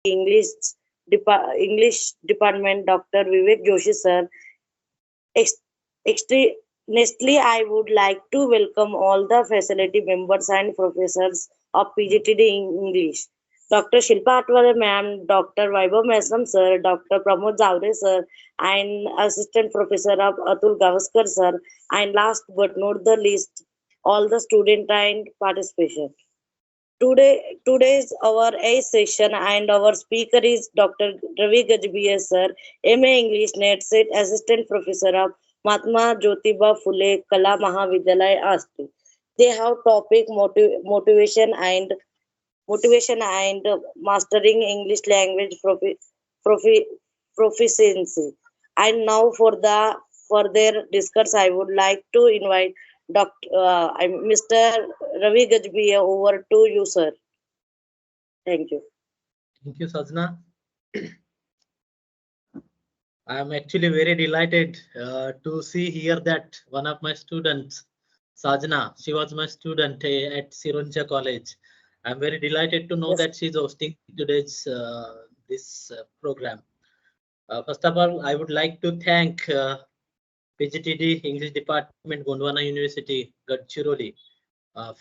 English English Department, Dr. Vivek Joshi sir. Ex- Extremely, I would like to welcome all the faculty members and professors of PGTD English. Dr. Shilpa Atwale ma'am, Dr. Vaibhav Mesram sir, Dr. Pramod Javre sir, and Assistant Professor of Atul Gavaskar sir, and last but not the least, all the student and participation. Today's our A session and our speaker is Dr. Ravi Gajbiya sir, MA English Net Set Assistant Professor of Mahatma Jyotiba Fule Kala Mahavidyalaya Ashti. They have topic motivation and mastering English language profi, proficiency. And now for their discourse, I would like to invite Mr. Ravi Gajbiya over to you, sir. Thank you. Thank you, Sajna. I am actually very delighted to see here that one of my students, Sajna, she was my student at Sironja College. I'm very delighted to know Yes. that she's hosting today's this program. First of all, I would like to thank PGTD English Department, Gondwana University, Gadchiroli,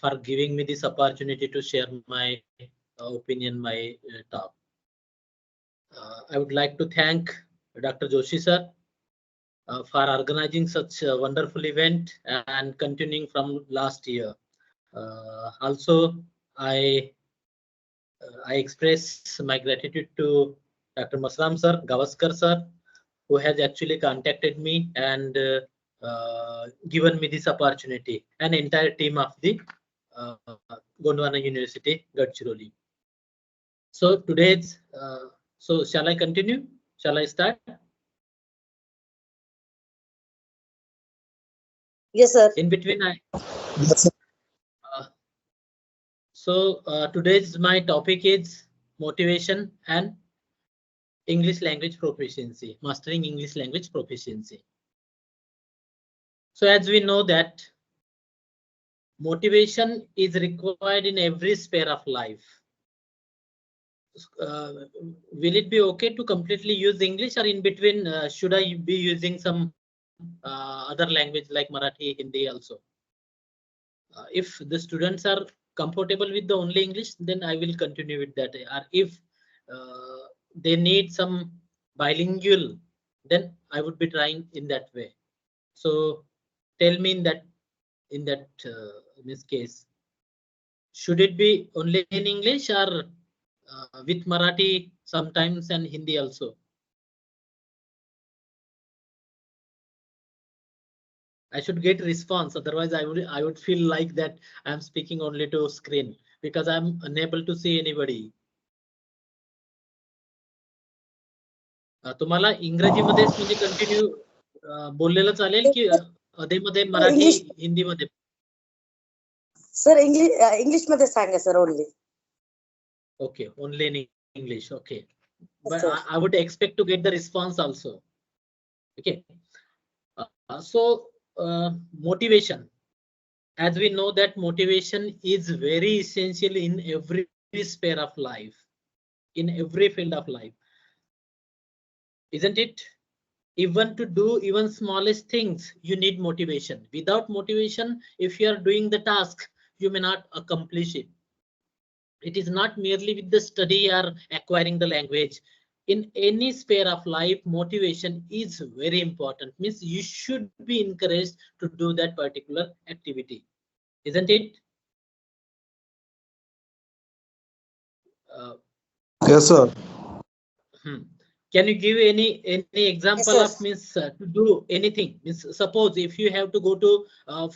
for giving me this opportunity to share my opinion, my talk. I would like to thank Dr. Joshi sir for organizing such a wonderful event and continuing from last year. Also, I express my gratitude to Dr. Masram sir, Gavaskar sir, who has actually contacted me and given me this opportunity, and entire team of the uh, Gondwana University, Gadchiroli. So today's, so shall I continue? Shall I start? Yes, sir. In between, Yes, sir. Today's my topic is motivation and English language proficiency, mastering English language proficiency. So as we know that motivation is required in every sphere of life. Will it be okay to completely use English, or in between should I be using some other language like Marathi, Hindi also? If the students are comfortable with the only English, then I will continue with that. Or if they need some bilingual, then I would be trying in that way. So tell me in this case, should it be only in English or with Marathi sometimes and Hindi also? I should get response, otherwise I would feel like that I'm speaking only to screen because I'm unable to see anybody. तुम्हाला इंग्रजीमध्येच म्हणजे continue बोललेलं चालेल की अधेमध्ये मराठी हिंदीमध्ये? Sir English मध्ये सांगा sir only. Okay, only in English. Okay, but I would expect to get the response also. Okay, motivation. As we know that motivation is very essential in every sphere of life, in every field of life, isn't it? Even to do even smallest things, you need motivation. Without motivation, if you are doing the task, you may not accomplish it. It is not merely with the study or acquiring the language. In any sphere of life, motivation is very important. Means you should be encouraged to do that particular activity, isn't it? Yes, sir. Can you give any example of means to do anything? Means suppose if you have to go to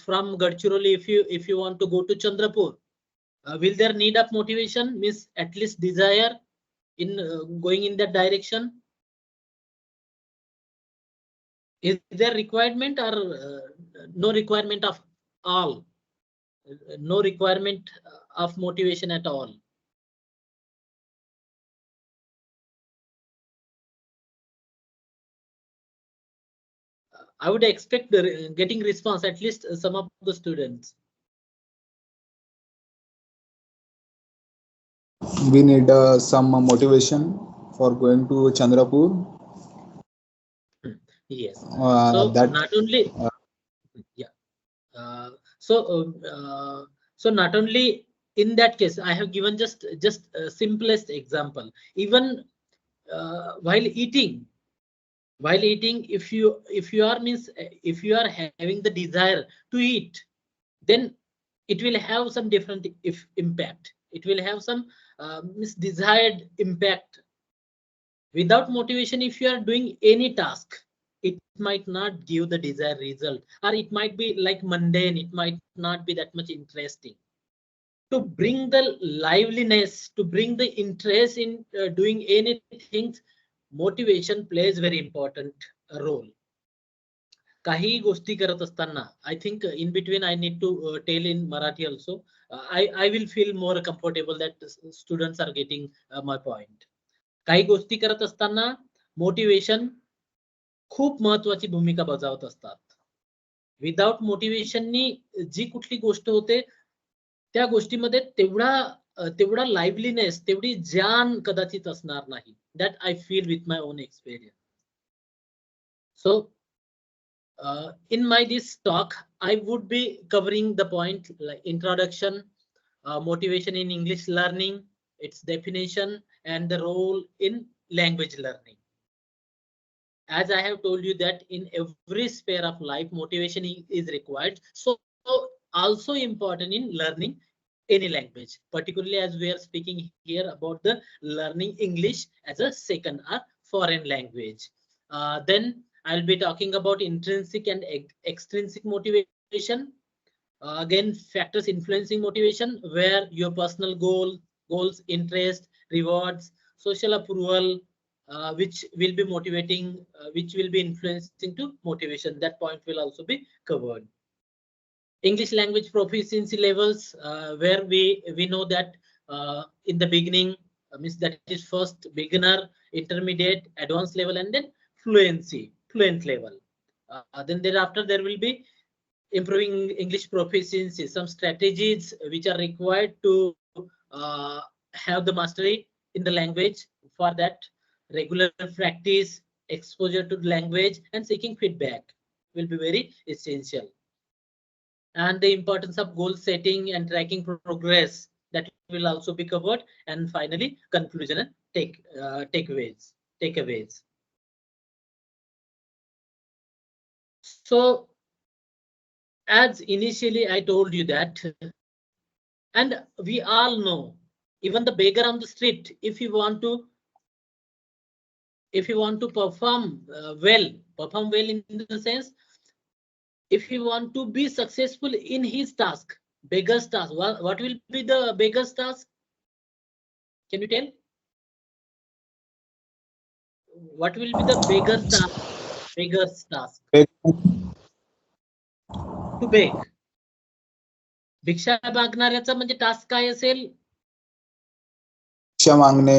from Gadchiroli, if you want to go to Chandrapur, will there need of motivation? Means at least desire in going in that direction? Is there requirement or no requirement of all? No requirement of motivation at all? I would expect getting response, at least some of the students. we need some motivation for going to Chandrapur. Yes. So That not only yeah. Uh, so so not only in that case, I have given just a simplest example. Even while eating, if you are means if you are having the desire to eat, then it will have some different if impact. It will have some desired impact. Without motivation, if you are doing any task, it might not give the desired result, or it might be like mundane, it might not be that much interesting. To bring the liveliness, to bring the interest in doing anything, motivation plays very important role. काही गोष्टी करत असताना, I think in between I need to tell in Marathi also. I will feel more comfortable that students are getting my point. काही गोष्टी करत असताना motivation खूप महत्वाची भूमिका बजावत असतात. विदाउट मोटिवेशननी जी कुठली गोष्ट होते, त्या गोष्टीमध्ये तेवढा लाईव्हलीनेस, तेवढी जान कदाचित असणार नाही. That I feel with my on experience. So in my this talk, I would be covering the point like introduction, motivation in English learning, its definition, and the role in language learning. As I have told you that in every sphere of life, motivation is required. So also important in learning any language, particularly as we are speaking here about the learning English as a second or foreign language. Then I'll be talking about intrinsic and extrinsic motivation. Again, factors influencing motivation, where your personal goals, interest, rewards, social approval, which will be motivating, which will be influencing to motivation. That point will also be covered. English language proficiency levels, where we know that in the beginning, means that is first beginner, intermediate, advanced level, and then fluent level. Then thereafter there will be improving English proficiency, some strategies which are required to have the mastery in the language. For that, regular practice, exposure to the language, and seeking feedback will be very essential. And the importance of goal setting and tracking progress, that will also be covered. And finally, conclusion and takeaways. So as initially I told you that, and we all know, even the beggar on the street, if you want to perform well in the sense, if you want to be successful in his task, beggar's task, what will be the beggar's task? Can you tell? What will be the beggar's task? Beggar's task. To beg. भिक्षा मागणाऱ्याचा म्हणजे task काय असेल? भिक्षा मागणे,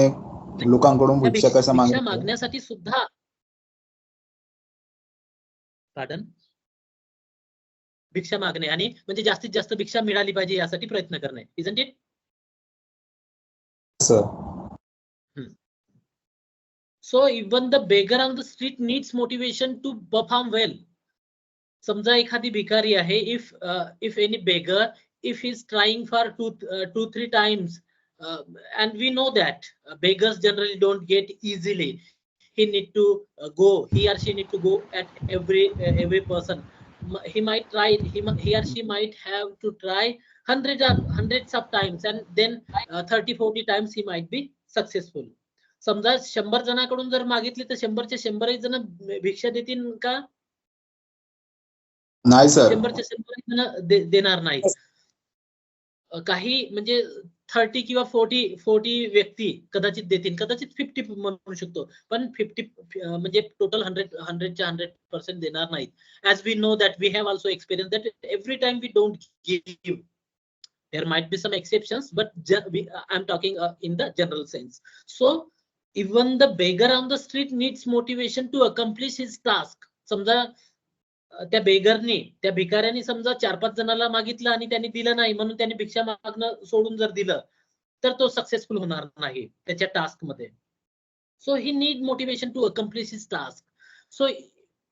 लोकांकडून भिक्षा कसा भिक्षा मागण्यासाठी सुद्धा, पार्डन, भिक्षा मागणे आणि म्हणजे जास्तीत जास्त भिक्षा मिळाली पाहिजे यासाठी प्रयत्न करणे. Isn't it? Sir. So even the beggar on the street needs motivation to perform well. समजा एखादी भिकारी आहे, if any beggar, if he's trying for 2-3 times, and we know that beggars generally don't get easily. He need to he or she need to go at every person. He might try, he or she might have to try hundreds of times, and then 30-40 times he might be successful. समजा 100 जणांकडून जर मागितले तर 100चे 100 जण भिक्षा देतील का? नाही सर. 100चे 100 जण देणार नाही. काही म्हणजे 30 किंवा 40 व्यक्ती कदाचित देतील, कदाचित 50 म्हणू शकतो, पण 50 म्हणजे टोटल 100च्या 100% देणार नाहीत. As we know that we have also experienced that every time we don't give. There might be some exceptions, but I'm talking in the general sense. So even the beggar on the street needs motivation to accomplish his task. समजा त्या बेगरने, त्या भिकाऱ्याने समजा 4-5 जणांना मागितलं आणि त्यांनी दिलं नाही, म्हणून त्यांनी भिक्षा मागणं सोडून जर दिलं, तर तो सक्सेसफुल होणार नाही त्याच्या टास्क मध्ये. So he need motivation to accomplish his task. So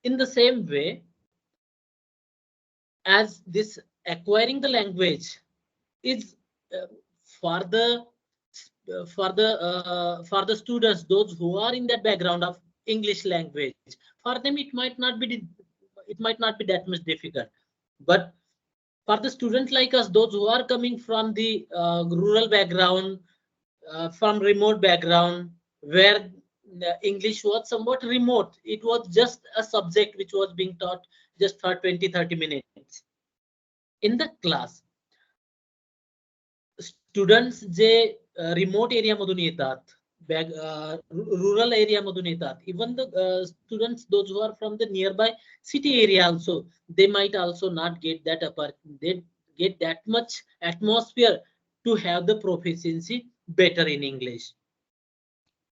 in the same way as this acquiring the language is for the for the students, those who are in that background of English language, for them it might not be that much difficult. But for the students like us, those who are coming from the rural background, from remote background, where the English was somewhat remote, it was just a subject which was being taught just for 20-30 minutes in the class. Students जे remote area मधून येतात, rural area मधून येतात, even the students those who are from the nearby city area also, they might also not get that they get that much atmosphere to have the proficiency better in English.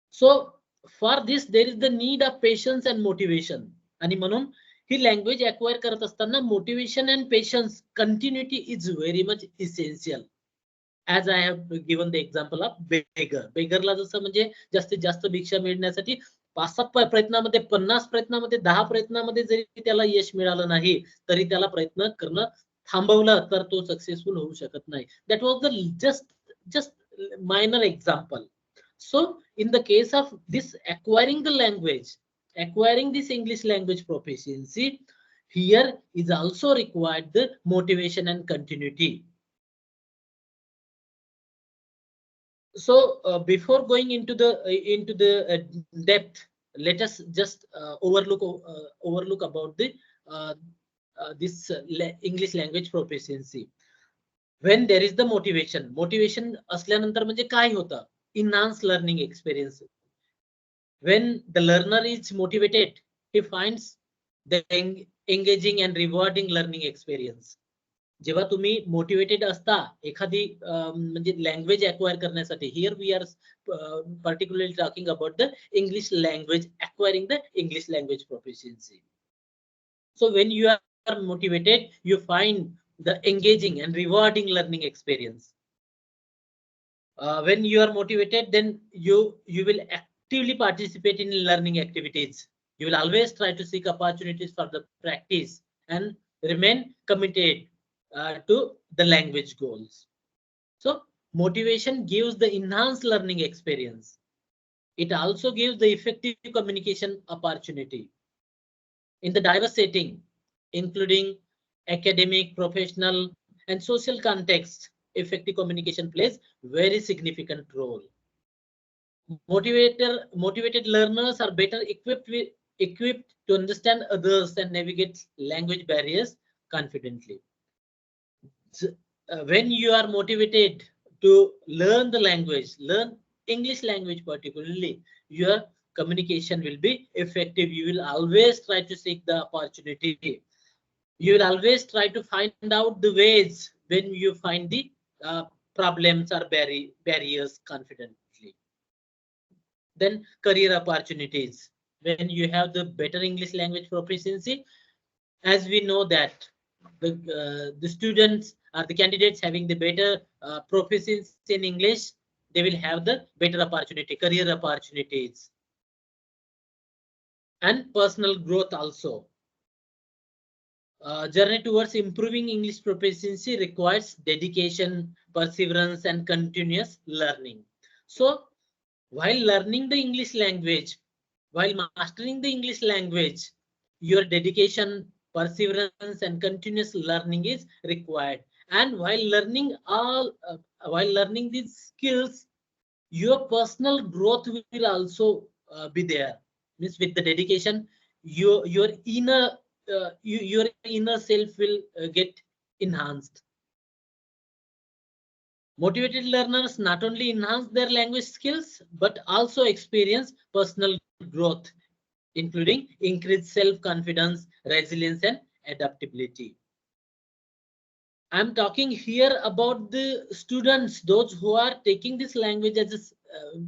So for this there is the need of patience and motivation. आणि म्हणून ही language acquire करत असताना motivation and patience continuity is very much essential. As I have given the example of beggar. बेगरला जसं म्हणजे जास्तीत जास्त भिक्षा मिळण्यासाठी 5-7 प्रयत्नामध्ये, 50 प्रयत्नामध्ये, 10 प्रयत्नामध्ये जरी त्याला यश मिळालं नाही तरी त्याला प्रयत्न करणं थांबवलं तर तो सक्सेसफुल होऊ शकत नाही. That was the just minor example. So in the case of this acquiring the language, acquiring this English language proficiency, here is also required the motivation and continuity. So before going into the depth, let us just overlook about the this English language proficiency. When there is the motivation असल्यानंतर म्हणजे काय होतं? Enhance learning experience. When the learner is motivated, he finds the engaging and rewarding learning experience. जेव्हा तुम्ही motivated असता एखादी म्हणजे language acquire करण्यासाठी, here we are particularly talking about the English language, acquiring the English language proficiency. So when you are motivated, you find the engaging and rewarding learning experience. When you are motivated, then you will actively participate in learning activities. You will always try to seek opportunities for the practice and remain committed to the language goals. So motivation gives the enhanced learning experience. It also gives the effective communication opportunity in the diverse setting, including academic, professional, and social context. Effective communication plays very significant role. Motivated learners are better equipped to understand others and navigate language barriers confidently. When you are motivated to learn the language, learn English language particularly, your communication will be effective. You will always try to seek the opportunity. You will always try to find out the ways when you find the problems or barriers confidently. Then career opportunities. When you have the better English language proficiency, as we know that the students or the candidates having the better proficiency in English, they will have the better opportunity, career opportunities, and personal growth also. Journey towards improving English proficiency requires dedication, perseverance, and continuous learning. So while learning the English language, while mastering the English language, your dedication, perseverance, and continuous learning is required. And while learning these skills, your personal growth will also be there. Means with the dedication, your inner self will get enhanced. Motivated learners not only enhance their language skills but also experience personal growth, including increased self-confidence, resilience, and adaptability. I'm talking here about the students, those who are taking this language as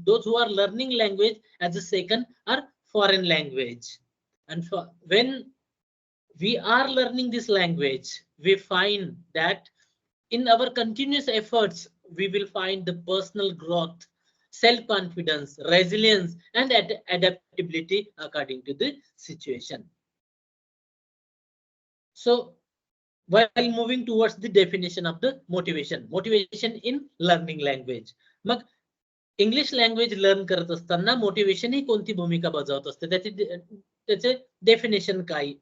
those who are learning language as a second or foreign language. And when we are learning this language, we find that in our continuous efforts, we will find the personal growth, self-confidence, resilience, and adaptability according to the situation. So while moving towards the definition of the motivation in learning language, मग English language learn करत असताना motivation ही कोणती भूमिका बजावत असते, त्याचे definition काय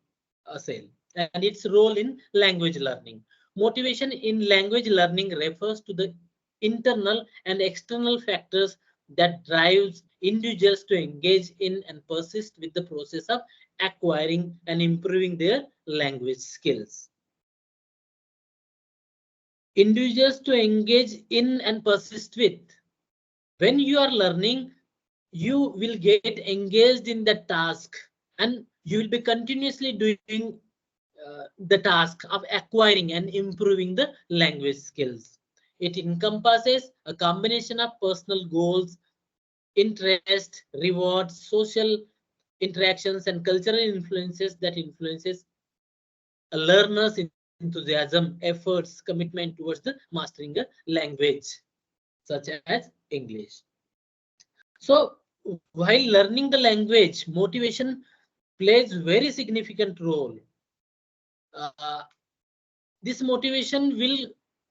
असेल, and its role in language learning. Motivation in language learning refers to the internal and external factors that drives individuals to engage in and persist with the process of acquiring and improving their language skills. Individuals to engage in and persist with. When you are learning, you will get engaged in the task and you will be continuously doing the task of acquiring and improving the language skills. It encompasses a combination of personal goals, interest, rewards, social interactions, and cultural influences that influences a learner's enthusiasm, efforts, commitment towards the mastering a language such as English. So while learning the language, motivation plays very significant role. This motivation will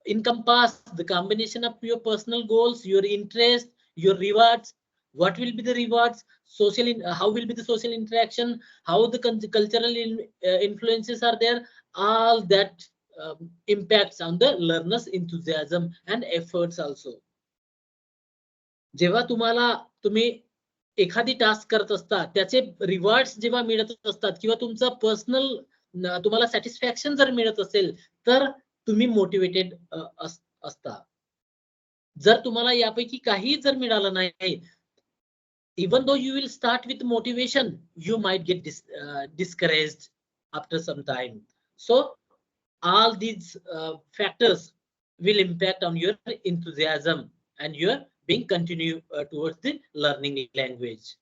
encompass the combination of your personal goals, your interest, your rewards. What will be the rewards? How will be the social interaction? How the cultural influences are there? All that impacts on the learner's enthusiasm and efforts also. जेव्हा तुम्ही एखादी task करत असता, त्याचे rewards जेव्हा मिळत असतात किंवा तुमचा पर्सनल तुम्हाला सॅटिस्फॅक्शन जर मिळत असेल, तर तुम्ही मोटिवेटेड असता. जर तुम्हाला यापैकी काही जर मिळालं नाही, even though you will start with motivation, you might get discouraged after some time. So all these factors will impact on your enthusiasm and your being continue towards the learning language.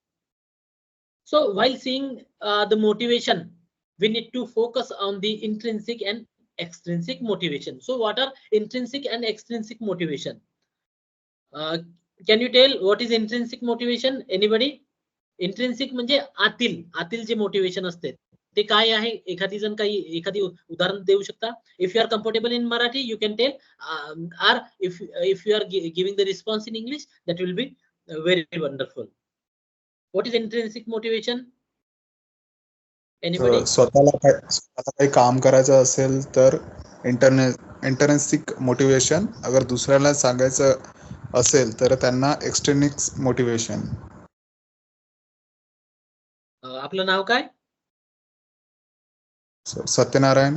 So while seeing the motivation, we need to focus on the intrinsic and extrinsic motivation. So what are intrinsic and extrinsic motivation? Can you tell what is intrinsic motivation? Anybody? Intrinsic म्हणजे आतील जे motivation असते ते काय आहे? एखादी उदाहरण देऊ शकता? If you are comfortable in Marathi, you can tell, or if you are giving the response in English, that will be very wonderful. What is intrinsic motivation? Anybody? स्वतःला काही काम करायचं असेल तर इंटर्नसिक मोटिवेशन, अगर दुसऱ्याला सांगायचं असेल तर त्यांना एक्सटर्निक मोटिवेशन. आपलं नाव काय? सत्यनारायण.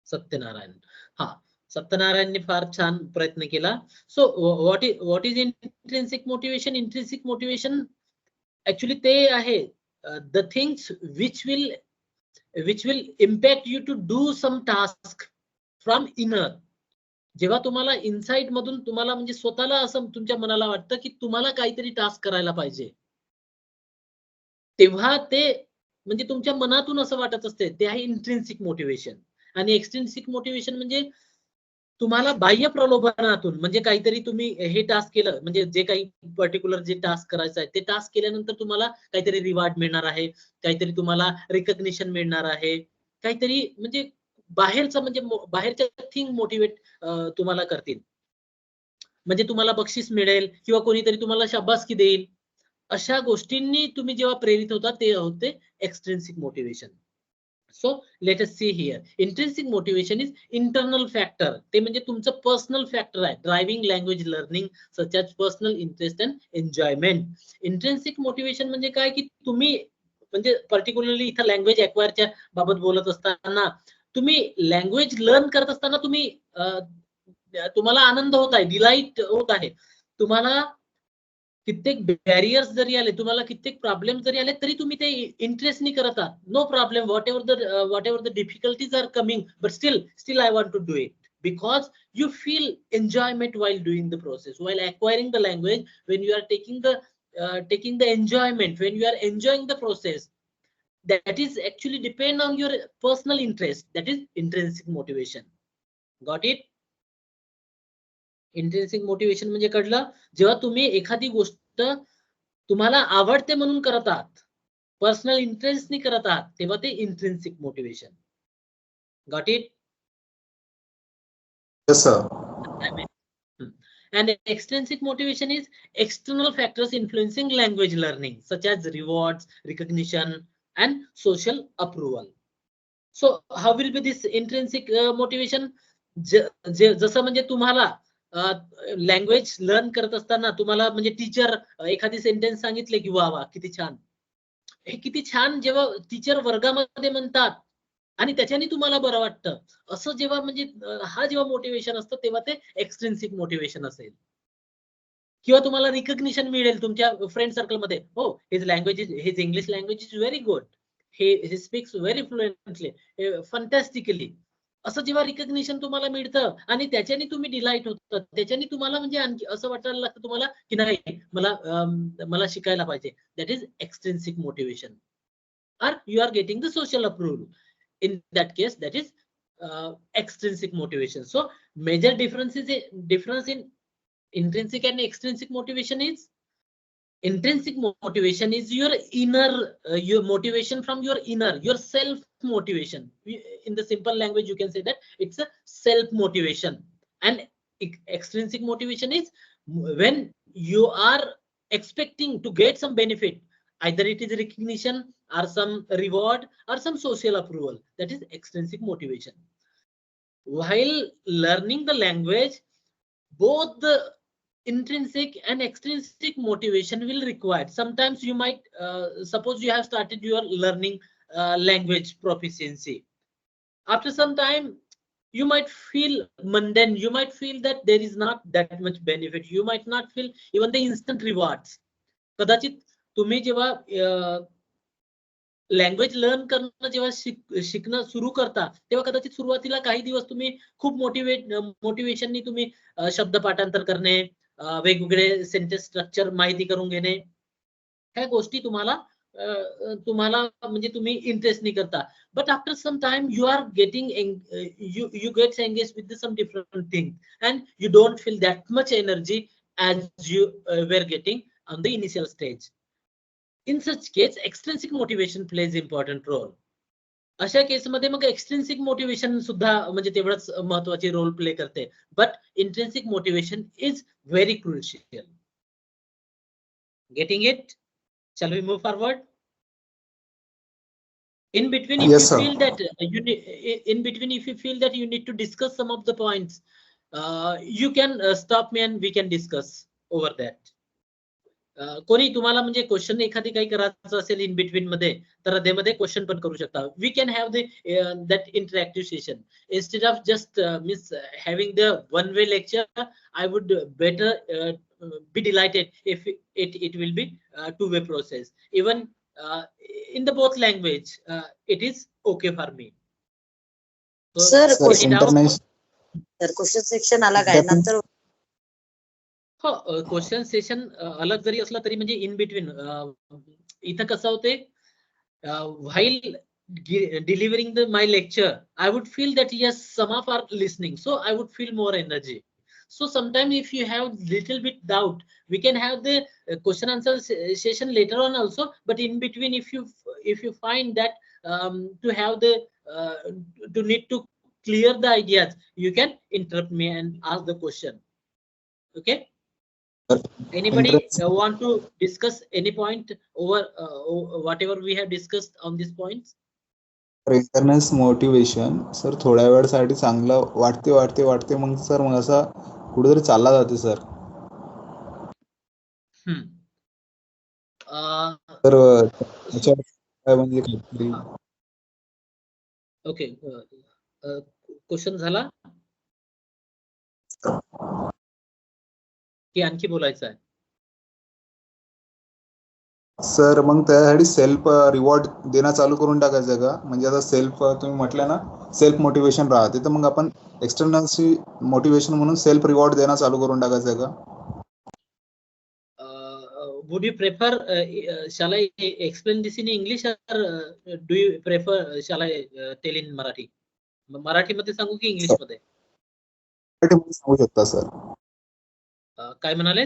सत्यनारायण. हा, सत्यनारायणने फार छान प्रयत्न केला. So what is intrinsic motivation? Intrinsic motivation actually ते आहे the things which will impact you to do some task from inner. जेव्हा तुम्हाला इनसाइड मधून तुम्हाला म्हणजे स्वतःला असं तुमच्या मनाला वाटतं की तुम्हाला काहीतरी टास्क करायला पाहिजे, तेव्हा ते म्हणजे तुमच्या मनातून असं वाटत असते, ते आहे इंट्रिन्सिक मोटिवेशन. आणि एक्सट्रिन्सिक मोटिवेशन म्हणजे तुम्हाला बाह्य प्रलोभनातून, म्हणजे काहीतरी तुम्ही हे टास्क केलं, म्हणजे जे काही पर्टिक्युलर जे टास्क करायचं आहे ते टास्क केल्यानंतर तुम्हाला काहीतरी रिवॉर्ड मिळणार आहे, काहीतरी तुम्हाला रिकग्निशन मिळणार आहे, काहीतरी म्हणजे बाहेरचं म्हणजे बाहेरच्या थिंग मोटिवेट तुम्हाला करतील, म्हणजे तुम्हाला बक्षीस मिळेल किंवा कोणीतरी तुम्हाला शाबासकी देईल. अशा गोष्टींनी तुम्ही जेव्हा प्रेरित होता ते होते extrinsic motivation. So let us see here. Intrinsic motivation is internal factor. ते म्हणजे तुमचं पर्सनल फॅक्टर आहे, driving language learning such as personal interest and enjoyment. Intrinsic motivation म्हणजे काय की तुम्ही म्हणजे पर्टिक्युलरली इथं लँग्वेज एक्वायरच्या बाबत बोलत असताना, तुम्ही लँग्वेज लर्न करत असताना तुम्हाला आनंद होत आहे, डिलाइट होत आहे. तुम्हाला कित्येक बॅरियर्स जरी आले, तुम्हाला कित्येक प्रॉब्लेम जरी आले, तरी तुम्ही ते इंटरेस्टनी करत आहात. No problem, whatever the difficulties are coming, but still I want to do it because you feel enjoyment while doing the process, while acquiring the language. When you are taking the enjoyment, when you are enjoying the process, that is actually depend on your personal interest. That is intrinsic motivation. Got it? Intrinsic motivation म्हणजे कळलं, जेव्हा तुम्ही एखादी गोष्ट तुम्हाला आवडते म्हणून करत आहात, पर्सनल इंटरेस्टनी करत आहात, तेव्हा ते intrinsic motivation. Got it? Yes sir. And extrinsic motivation is external factors influencing language learning, such as rewards, recognition, and social approval. So how will be this intrinsic motivation? जसं म्हणजे तुम्हाला लँग्वेज लर्न करत असताना तुम्हाला म्हणजे teacher एखादी sentence सांगितले की वा वा किती छान, हे किती छान जेव्हा टीचर वर्गामध्ये म्हणतात आणि त्याच्याने तुम्हाला बरं वाटतं, असं जेव्हा म्हणजे हा जेव्हा मोटिवेशन असतं तेव्हा ते एक्सट्रिन्सिक मोटिवेशन असेल. किंवा तुम्हाला रिकग्निशन मिळेल तुमच्या फ्रेंड सर्कलमध्ये, हो his language is his English language is very good, he speaks very fluently, fantastically, असं जेव्हा रिकग्निशन तुम्हाला मिळतं आणि त्याच्याने तुम्ही डिलाइट होतं, त्याच्याने तुम्हाला म्हणजे आणखी असं वाटायला लागतं तुम्हाला की नाही मला शिकायला पाहिजे, that is extrinsic motivation. or you are getting the social approval. In that case, that is extrinsic motivation. So major difference in intrinsic and extrinsic motivation is, intrinsic motivation is your inner, your motivation from your inner, your self motivation. In the simple language, you can say that it's a self motivation. And extrinsic motivation is when you are expecting to get some benefit, either it is recognition or some reward or some social approval. That is extrinsic motivation. While learning the language, both the intrinsic and extrinsic motivation will require. Sometimes you might suppose you have started your learning language proficiency. After some time you might feel mundane, you might feel that there is not that much benefit, you might not feel even the instant rewards. कदाचित तुम्ही जेव्हा language learn करणं जेव्हा शिकणं सुरू करता तेव्हा कदाचित सुरुवातीला काही दिवस तुम्ही खूप मोटिवेशननी तुम्ही शब्द पाठांतर करणे, वेगवेगळे सेंटेन्स स्ट्रक्चर माहिती करून घेणे, ह्या गोष्टी तुम्हाला म्हणजे तुम्ही इंटरेस्ट नाही करता. But after some time you are getting you get engaged with some different things and you don't feel that much energy as you were getting on the initial stage. In such case extrinsic motivation plays important role. अशा केसमध्ये मग एक्सट्रिन्सिक motivation सुद्धा म्हणजे तेवढंच महत्वाची role play करते. But intrinsic motivation is very crucial. Getting it? Shall we move forward? In between, if Yes, you sir. feel that if you feel that you need to discuss some of the points, you can stop me and we can discuss over that. कोणी तुम्हाला म्हणजे question एखादी काही करायचं असेल in between मध्ये तर त्यामध्ये क्वेश्चन पण करू शकता. We can have that interactive session instead of just miss having the one way lecture. I would better be delighted if it will be two-way process. Even in the both language, it is okay for me. So, Sir, international question section अलग आहे नंतर. हो, question session अलग जरी असला तरी म्हणजे in between इथं कसं होते, while delivering my lecture, I would feel that yes, some of are listening, so I would feel more energy. So sometimes if you have little bit doubt, we can have the question answer session later on also. But in between, if you find that to have the to need to clear the ideas, you can interrupt me and ask the question. Okay. Anybody want to discuss any point over whatever we have discussed on these points? Internet motivation sir थोड्या वेळासाठी चांगलं वाटते मग sir मग असा कुठेतरी चालला जाते सर. तर म्हणजे काहीतरी. ओके, क्वेश्चन झाला की आणखी बोलायचं आहे? सर मग त्यासाठी सेल्फ रिवॉर्ड देणं चालू करून टाकायचं का? म्हणजे आता सेल्फ तुम्ही म्हटलं ना सेल्फ मोटिवेशन राहते, तर मग आपण एक्सटर्नल मोटिवेशन म्हणून सेल्फ रिवॉर्ड देणं चालू करून टाकायचं का? Would you prefer shall I explain this in English or do you prefer shall I tell in Marathi? Marathi मध्ये सांगू की इंग्लिश मध्ये? मराठी मध्ये सांगू शकता सर. काय म्हणाले?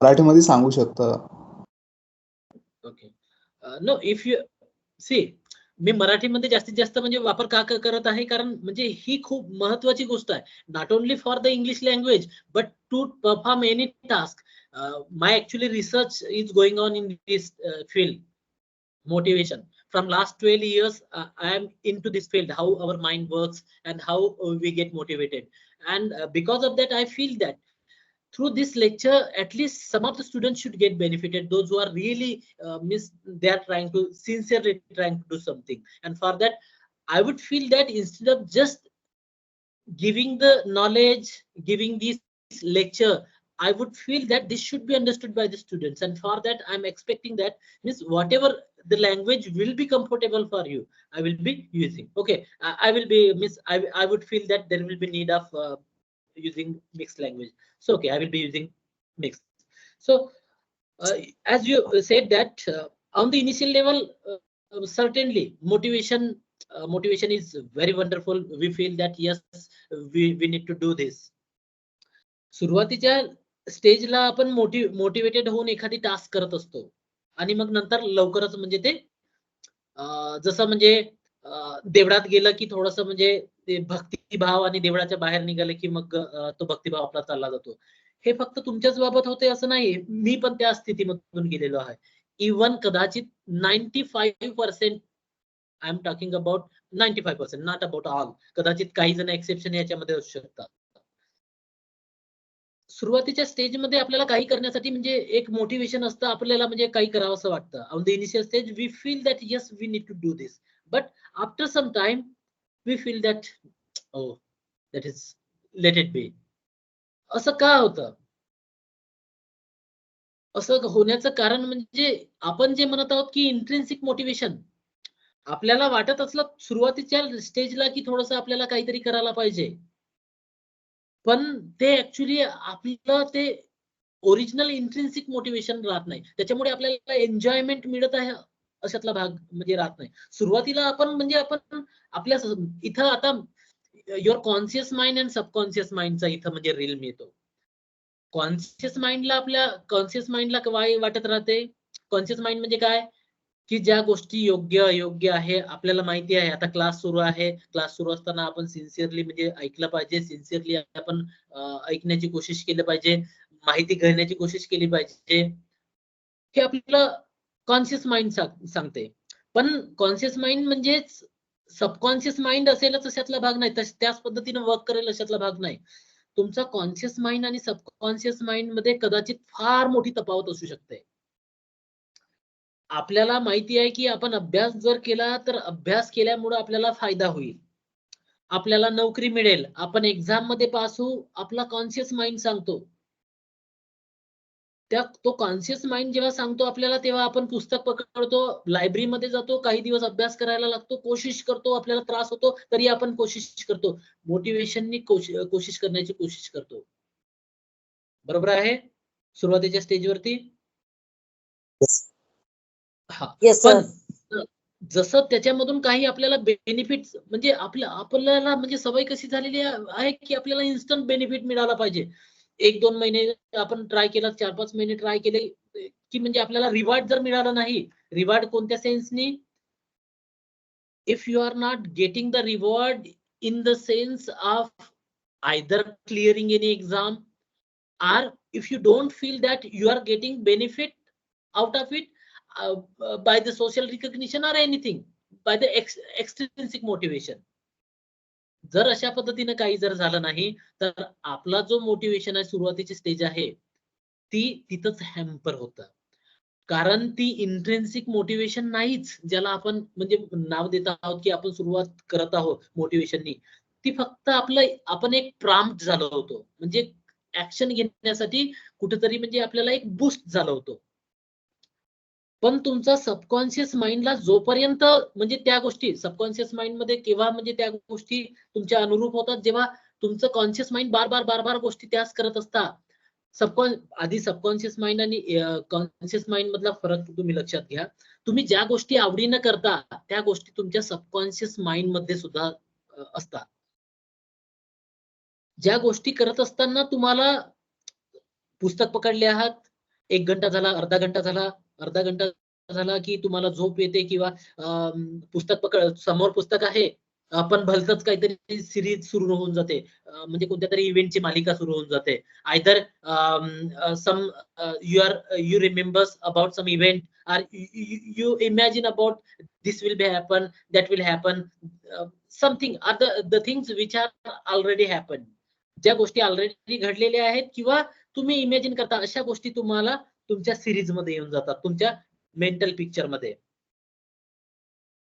मराठीमध्ये सांगू शकता. Okay. No if you see, मी मराठीमध्ये जास्तीत जास्त म्हणजे वापर का करत आहे, कारण म्हणजे ही खूप महत्वाची गोष्ट आहे, not only for the English language but to perform any task. My actually research is going on in this field, motivation. From last 12 years, I am into this field, how our mind works and how we get motivated. And because of that, I feel that through this lecture, at least some of the students should get benefited. Those who are really they are trying to sincerely trying to do something. And for that, I would feel that instead of just giving the knowledge, giving this lecture, I would feel that this should be understood by the students. And for that, I'm expecting that means whatever the language will be comfortable for you, I will be using. Okay, I will be I would feel that there will be need of using mixed language. So okay, I will be using mixed. So as you said that on the initial level, certainly motivation is very wonderful. We feel that yes, we need to do this. सुरुवातीच्या स्टेजला आपण motivated होऊन एखादी task करत असतो आणि मग नंतर लवकरच म्हणजे ते जसं म्हणजे देवळात गेलं की थोडस म्हणजे ते भक्तिभाव आणि देवळाच्या बाहेर निघाले की मग तो भक्तिभाव आपला चालला जातो. हे फक्त तुमच्याच बाबत होते असं नाही, मी पण त्या स्थितीमधून गेलेलो आहे. इव्हन कदाचित 95% I am talking about 95%, not about all. कदाचित काही जण एक्सेप्शन याच्यामध्ये असू शकतात. सुरुवातीच्या स्टेजमध्ये आपल्याला काही करण्यासाठी म्हणजे एक मोटिवेशन असतं, आपल्याला म्हणजे काही करावं असं वाटतं. On the initial stage we feel that yes we need to do this, but after some time we feel that oh that is let it be. असं का होतं? असं होण्याचं कारण म्हणजे आपण जे म्हणत आहोत की इंट्रिन्सिक मोटिवेशन, आपल्याला वाटत असलं सुरुवातीच्या स्टेजला की थोडंसं आपल्याला काहीतरी करायला पाहिजे, पण ते ऍक्च्युली आपलं ते ओरिजिनल इंट्रिन्सिक मोटिवेशन राहत नाही. त्याच्यामुळे आपल्याला एन्जॉयमेंट मिळत आहे अशातला भाग म्हणजे राहत नाही. सुरुवातीला आपण म्हणजे आपण आपल्या इथं आता your conscious mind and subconscious माइंडचा इथं म्हणजे रील मिळतो. कॉन्शियस माइंडला काय वाटत राहते? कॉन्शियस माइंड म्हणजे काय? की ज्या गोष्टी योग्य अयोग्य आहे आपल्याला माहिती आहे. आता क्लास सुरू आहे, क्लास सुरू असताना आपण सिन्सिअरली म्हणजे ऐकलं पाहिजे, सिन्सिअरली आपण ऐकण्याची कोशिश केली पाहिजे, माहिती घेण्याची कोशिश केली पाहिजे. हे आपल्याला कॉन्शियस माइंड सांगते. पण कॉन्शियस माइंड म्हणजेच सबकॉन्शियस माइंड असेलच अशातला भाग नाही, त्याच पद्धतीने वर्क करेल अशातला भाग नाही. तुमचा कॉन्शियस माइंड आणि सबकॉन्शियस माइंड मध्ये कदाचित फार मोठी तफावत असू शकते. आपल्याला माहिती आहे की आपण अभ्यास जर केला तर अभ्यास केल्यामुळे आपल्याला फायदा होईल, आपल्याला नोकरी मिळेल, आपण एक्झाम मध्ये पास होऊ, आपला कॉन्शियस माइंड सांगतो. तो कॉन्शियस माइंड जेव्हा सांगतो आपल्याला, तेव्हा आपण पुस्तक पकडतो, लायब्ररीमध्ये जातो, काही दिवस अभ्यास करायला लागतो, कोशिश करतो, आपल्याला त्रास होतो तरी आपण कोशिश करतो. मोटिवेशननी कोशिश करण्याची कोशिश करतो. बरोबर आहे सुरुवातीच्या स्टेजवरती? हा. पण जसं त्याच्यामधून काही आपल्याला बेनिफिट म्हणजे आपल्याला म्हणजे सवय कशी झालेली आहे की आपल्याला इन्स्टंट बेनिफिट मिळाला पाहिजे. 1-2 महिने आपण ट्राय केला, 4-5 महिने ट्राय केले की म्हणजे आपल्याला रिवॉर्ड जर मिळाला नाही, रिवॉर्ड कोणत्या सेन्सनी? If you are not getting the reward in the sense of either clearing any exam, or if you don't feel that you are getting benefit out of it by the social recognition or anything, by the extrinsic motivation, जर अशा पद्धतीने काही जर झालं नाही तर आपला जो मोटिवेशन आहे, सुरुवातीची स्टेज आहे, ती तिथंच हॅम्पर होतं. कारण ती इंट्रिन्सिक मोटिवेशन नाहीच, ज्याला आपण म्हणजे नाव देत आहोत की आपण सुरुवात करत आहोत मोटिवेशननी. ती फक्त आपण एक प्रॉम्प्ट झालो होतो, म्हणजे ऍक्शन घेण्यासाठी कुठेतरी म्हणजे आपल्याला एक बूस्ट झालं होतं. पण तुमचा सबकॉन्शियस माइंडला जोपर्यंत म्हणजे त्या गोष्टी सबकॉन्शियस माइंड मध्ये केव्हा म्हणजे त्या गोष्टी तुमच्या अनुरूप होतात, जेव्हा तुमचं कॉन्शियस माइंड बार गोष्टी त्याच करत असतात. आधी सबकॉन्शियस माइंड आणि कॉन्शियस माइंड मधला फरक तुम्ही लक्षात घ्या. तुम्ही ज्या गोष्टी आवडीनं करता त्या गोष्टी तुमच्या सबकॉन्शियस माइंड मध्ये सुद्धा असतात. ज्या गोष्टी करत असताना तुम्हाला पुस्तक पकडले आहात, 1 घंटा झाला, अर्धा घंटा झाला की तुम्हाला झोप येते किंवा पुस्तक समोर पुस्तक आहे, पण भलतच काहीतरी सिरीज सुरू होऊन जाते, म्हणजे कोणत्या तरी इव्हेंटची मालिका सुरू होऊन जाते. Either some you remembers about some event, or you imagine about this will be happen, that will happen, something are the things which are already happened. ज्या गोष्टी ऑलरेडी घडलेल्या आहेत किंवा तुम्ही इमॅजिन करता, अशा गोष्टी तुम्हाला तुमच्या सिरीज मध्ये येऊन जातात, तुमच्या मेंटल पिक्चर मध्ये.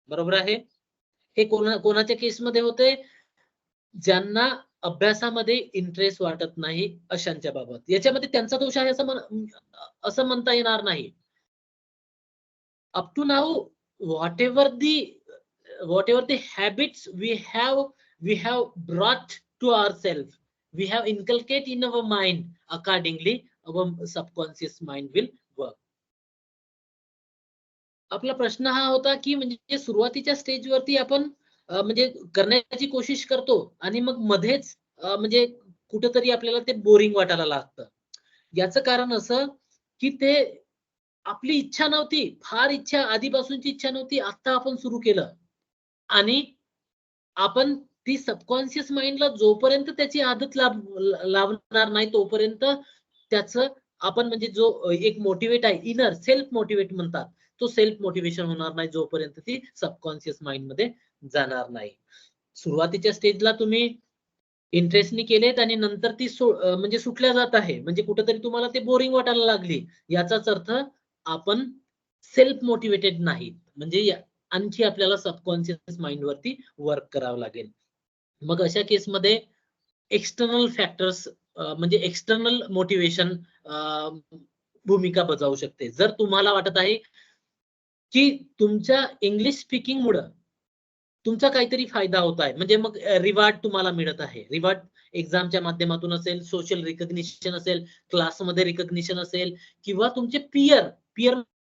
बरोबर आहे. हे कोणाच्या केसमध्ये होते? ज्यांना अभ्यासामध्ये इंटरेस्ट वाटत नाही अशांच्या बाबत. याच्यामध्ये त्यांचा दोष आहे असं म्हणता येणार नाही. Up to now whatever the habits we have brought to ourselves, we have inculcated in our mind, accordingly our subconscious mind will work. आपला प्रश्न हा होता की म्हणजे सुरुवातीच्या स्टेजवरती आपण म्हणजे करण्याची कोशिश करतो आणि मग मध्येच म्हणजे कुठेतरी आपल्याला ते बोरिंग वाटायला लागतं. याचं कारण असं की ते आपली इच्छा नव्हती, फार इच्छा, आधीपासूनची इच्छा नव्हती, आता आपण सुरू केलं आणि आपण ती सबकॉन्शियस माइंडला जोपर्यंत त्याची आदत लावणार नाही तोपर्यंत त्याचं आपण म्हणजे जो एक मोटिवेट आहे, इनर सेल्फ मोटिवेट म्हणतात, तो सेल्फ मोटिवेशन होणार नाही जोपर्यंत ती सबकॉन्शियस माइंड मध्ये जाणार नाही. सुरुवातीच्या स्टेजला तुम्ही इंटरेस्टनी केलेत आणि नंतर ती म्हणजे सुटल्या जात आहे, म्हणजे कुठेतरी तुम्हाला ते बोरिंग वाटायला लागली, याचाच अर्थ आपण सेल्फ मोटिवेटेड नाहीत, म्हणजे आणखी आपल्याला सबकॉन्शियस माइंड वरती वर्क करावं लागेल. मग अशा केसमध्ये एक्सटर्नल फॅक्टर्स म्हणजे एक्सटर्नल मोटिवेशन भूमिका बजावू शकते. जर तुम्हाला वाटत आहे की तुमच्या इंग्लिश स्पीकिंग मुळे तुमचा काहीतरी फायदा होत आहे, म्हणजे मग रिवॉर्ड तुम्हाला मिळत आहे, रिवॉर्ड एक्झामच्या माध्यमातून असेल, सोशल रिकग्निशन असेल, क्लासमध्ये रिकग्निशन असेल, किंवा तुमचे पियर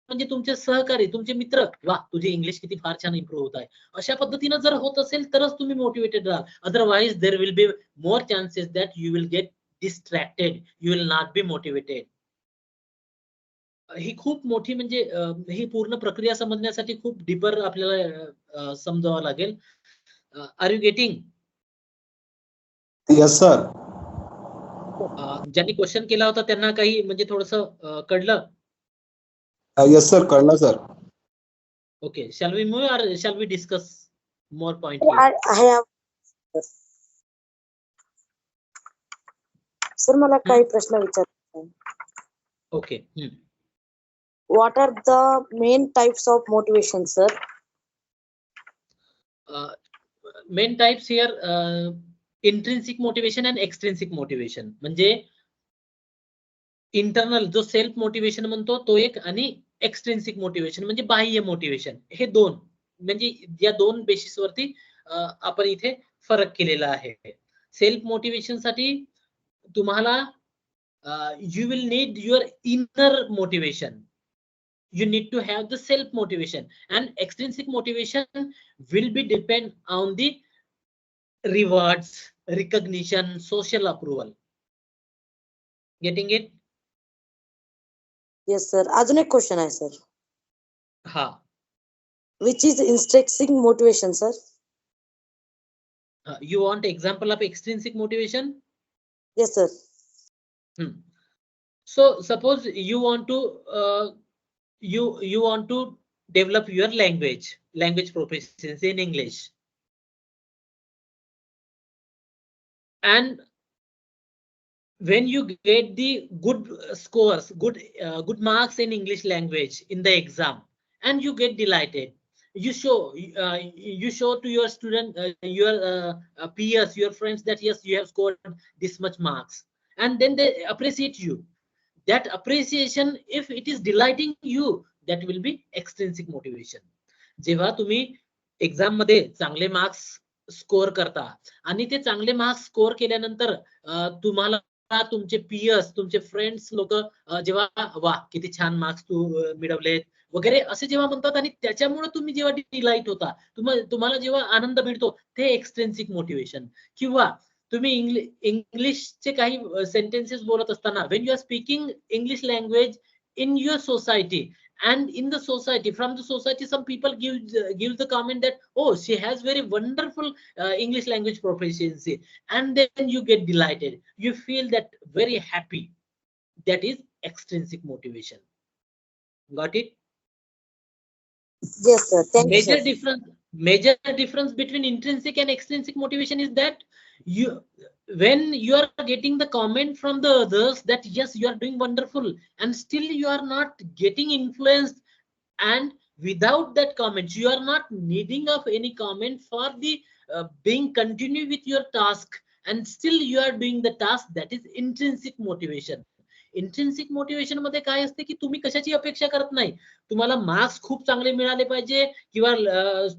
म्हणजे तुमचे सहकारी, तुमचे मित्र, वा तुझी इंग्लिश किती फार छान इम्प्रूव्ह होत आहे, अशा पद्धतीने जर होत असेल तरच तुम्ही मोटिवेटेड राहाल. Otherwise there will be more chances that you will get distracted, you will not be motivated. ही खूप मोठी म्हणजे ही पूर्ण प्रक्रिया समजण्यासाठी खूप डीपर आपल्याला समजावं लागेल. Are you getting? Yes sir. ज्यांनी क्वेश्चन केला होता त्यांना काही म्हणजे थोडस कळलं? यस सर, कळलं sir. Okay, shall we move or shall we discuss more point? Sir मला काही प्रश्न विचारायचे. Okay. What are the main types of motivation, sir? Main types here, intrinsic motivation and extrinsic motivation. म्हणजे internal जो self motivation म्हणतो तो एक, आणि एक्सट्रिन्सिक मोटिवेशन म्हणजे बाह्य मोटिवेशन, हे दोन, म्हणजे या दोन बेसिस वरती आपण इथे फरक केलेला आहे. सेल्फ मोटिवेशन साठी तुम्हाला you will need your inner motivation. You need to have the self motivation, and extrinsic motivation will be depend on the rewards, recognition, social approval. Getting it? Yes sir. अजून एक question आहे sir. हा. Which is intrinsic motivation, sir? You want example of extrinsic motivation? Yes sir. So suppose you want to you want to develop your language proficiency in English, and when you get the good scores, good marks in English language in the exam, and you get delighted, you show to your student, your peers, your friends, that yes, you have scored this much marks, and then they appreciate you. That appreciation, if it is delighting you, that will be extrinsic motivation. जेव्हा तुम्ही exam मध्ये चांगले marks score करता आणि ते चांगले marks score केल्यानंतर तुम्हाला तुमचे पियर्स, तुमचे फ्रेंड्स लोक जेव्हा वा किती छान मार्क्स तू मिळवलेत वगैरे असे जेव्हा म्हणतात, आणि त्याच्यामुळे तुम्ही जेव्हा डिलाइट होता, तुम्हाला जेव्हा आनंद मिळतो, ते एक्सट्रिन्सिक मोटिवेशन. किंवा तुम्ही इंग्लिशचे काही सेंटेन्सेस बोलत असताना, when you are speaking English language in your society, and in the society, from the society, some people give the comment that, oh, she has very wonderful English language proficiency, and then you get delighted, you feel that very happy. That is extrinsic motivation. Got it? Yes, sir. Thank you, sir. Major difference between intrinsic and extrinsic motivation is that you, when you are getting the comment from the others that yes, you are doing wonderful, and still you are not getting influenced, and without that comment you are not needing of any comment for the being continue with your task, and still you are doing the task, that is intrinsic motivation. Intrinsic motivation मध्ये काय असते की तुम्ही कशाची अपेक्षा करत नाही, तुम्हाला मार्क्स खूप चांगले मिळाले पाहिजे, किंवा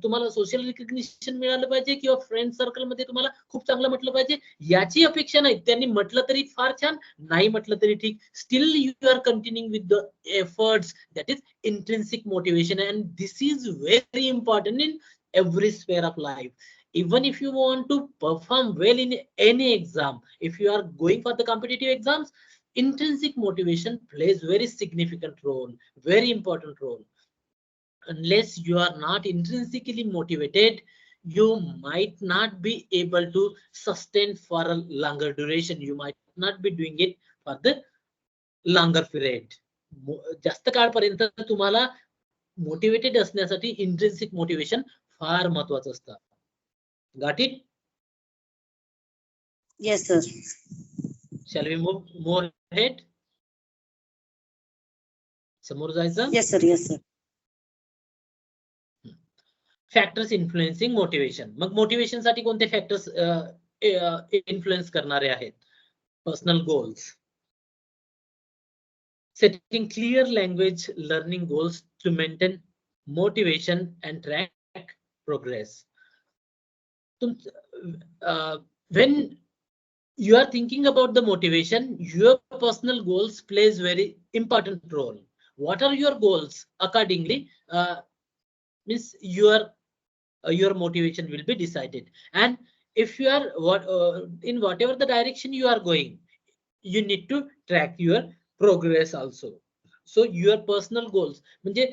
तुम्हाला सोशल रिकग्निशन मिळालं पाहिजे, किंवा फ्रेंड सर्कल मध्ये तुम्हाला खूप चांगलं म्हटलं पाहिजे, याची अपेक्षा नाही. त्यांनी म्हटलं तरी फार छान, नाही म्हटलं तरी ठीक, still you are continuing with the efforts. That is intrinsic motivation, and this is very important in every sphere of life. Even if you want to perform well in any exam, if you are going for the competitive exams, intrinsic motivation plays very significant role, very important role. Unless you are not intrinsically motivated, you might not be able to sustain for a longer duration. You might not be doing it for the longer period. जास्त काळपर्यंत तुम्हाला motivated असण्यासाठी intrinsic motivation फार महत्वाचं असतं. Got it? Yes, sir. Shall we move more ahead? समोर जायचं? Yes, sir. Yes, sir. Factors influencing motivation. मग motivation साठी कोणते फॅक्टर्स इन्फ्लुएन्स करणारे आहेत? Personal goals, setting clear language learning goals to maintain motivation and track progress. When you are thinking about the motivation, your personal goals plays very important role. What are your goals? Accordingly, means your motivation will be decided. And if you are in whatever the direction you are going, you need to track your progress also. So your personal goals, म्हणजे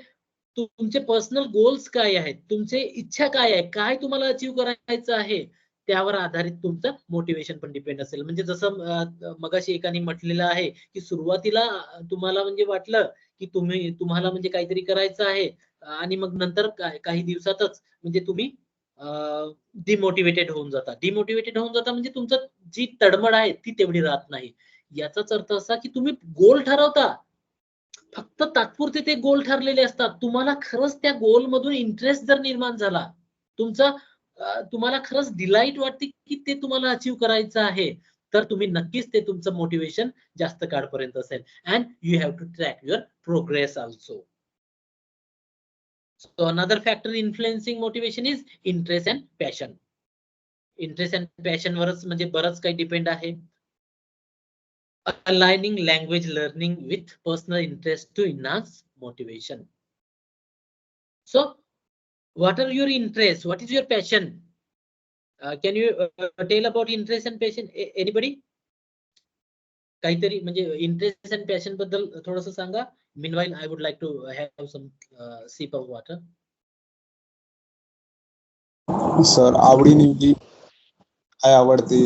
तुमचे personal goals काय आहेत, तुमचे इच्छा काय आहे, काय तुम्हाला अचीव करायचं आहे, त्यावर आधारित तुमचं मोटिवेशन पण डिपेंड असेल. म्हणजे जसं मगाशी एकाने म्हटलेलं आहे की सुरुवातीला तुम्हाला म्हणजे वाटलं की तुम्हाला म्हणजे काहीतरी करायचं आहे, आणि मग नंतर काही दिवसातच म्हणजे तुम्ही डिमोटिवेटेड होऊन जाता म्हणजे तुमचं जी तडमड आहे ती तेवढी राहत नाही. याचाच अर्थ असा की तुम्ही गोल ठरवता, फक्त तात्पुरते ते गोल ठरलेले असतात. तुम्हाला खरंच त्या गोल मधून इंटरेस्ट जर निर्माण झाला, तुम्हाला खरंच डिलाईट वाटते की ते तुम्हाला अचीव करायचं आहे, तर तुम्ही नक्कीच ते तुमचं मोटिवेशन जास्त काळपर्यंत असेल. And you have to track your progress also. So another factor influencing motivation is interest and passion. Interest and passion वरच म्हणजे बरंच काही डिपेंड आहे. Aligning language learning with personal interest to enhance motivation. So what are your interests? What is your passion? Can you tell about interest and passion? Anybody? काहीतरी म्हणजे interest and passion बद्दल थोडंसं सांगा. Meanwhile, I would like to have some sip of water. Sir, आवडीनिवडी काय आवडते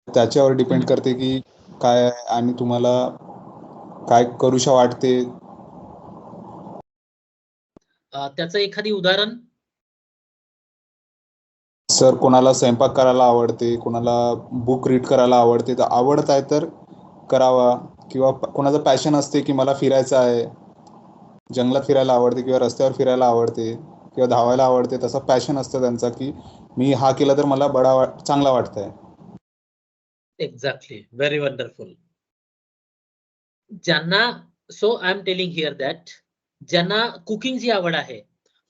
त्याच्यावर depend करते की काय आहे आणि तुम्हाला काय करूशा वाटते. त्याचं एखादी उदाहरण. सर, कोणाला स्वयंपाक करायला आवडते, कोणाला बुक रीड करायला आवडते, तर आवडत आहे तर करावा. किंवा कोणाचं पॅशन असते की मला फिरायचं आहे, जंगलात फिरायला आवडते किंवा रस्त्यावर फिरायला आवडते किंवा धावायला आवडते, तसं पॅशन असतं त्यांचा की मी हा केला तर मला चांगला वाटतंय. Exactly, very wonderful. ज्यांना, so I am telling here that ज्यांना कुकिंगची आवड आहे,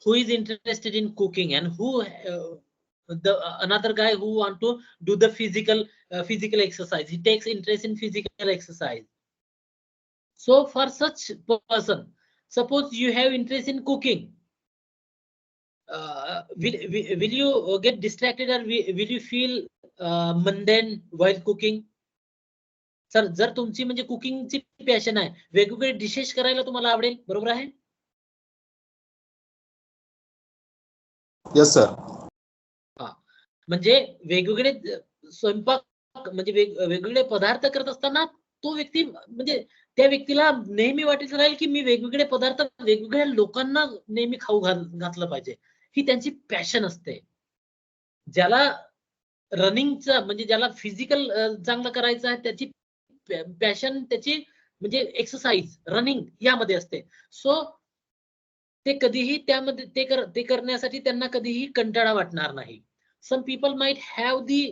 who is interested in cooking, and who another guy who want to do the physical exercise, he takes interest in physical exercise. So for such person, suppose you have interest in cooking, will you get distracted or will you feel mundane while cooking? Sir जर तुमची म्हणजे कुकिंगची passion आहे, वेगवेगळे dishes करायला तुम्हाला आवडेल, बरोबर आहे? Yes sir. हा, म्हणजे वेगवेगळे स्वयंपाक म्हणजे वेगवेगळे पदार्थ करत असताना तो व्यक्ती म्हणजे त्या व्यक्तीला नेहमी वाटत राहील की मी वेगवेगळे पदार्थ वेगवेगळ्या लोकांना नेहमी खाऊ घातलं पाहिजे, ही त्यांची पॅशन असते. ज्याला रनिंगचं म्हणजे ज्याला फिजिकल चांगलं करायचं आहे त्याची पॅशन त्याची म्हणजे एक्सरसाइज रनिंग यामध्ये असते. सो ते कधीही त्यामध्ये ते करण्यासाठी त्यांना कधीही कंटाळा वाटणार नाही. Some people might have the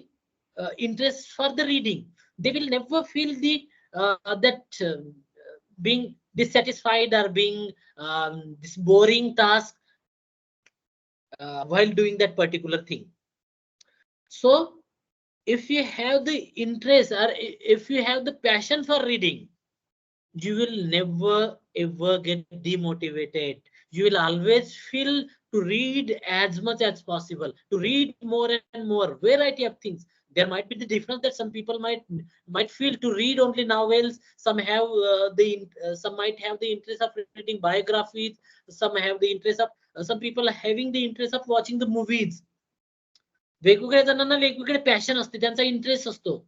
interest for the reading, they will never feel the that being dissatisfied or being this boring task while doing that particular thing. So if you have the interest or if you have the passion for reading, you will never ever get demotivated. You will always feel to read as much as possible, to read more and more variety of things. There might be the difference that some people might feel to read only novels, some have some might have the interest of reading biographies, some have the interest of some people are having the interest of watching the movies. वेगवेगळ्या जणांना वेगवेगळे passion असते, त्यांचा interest असतो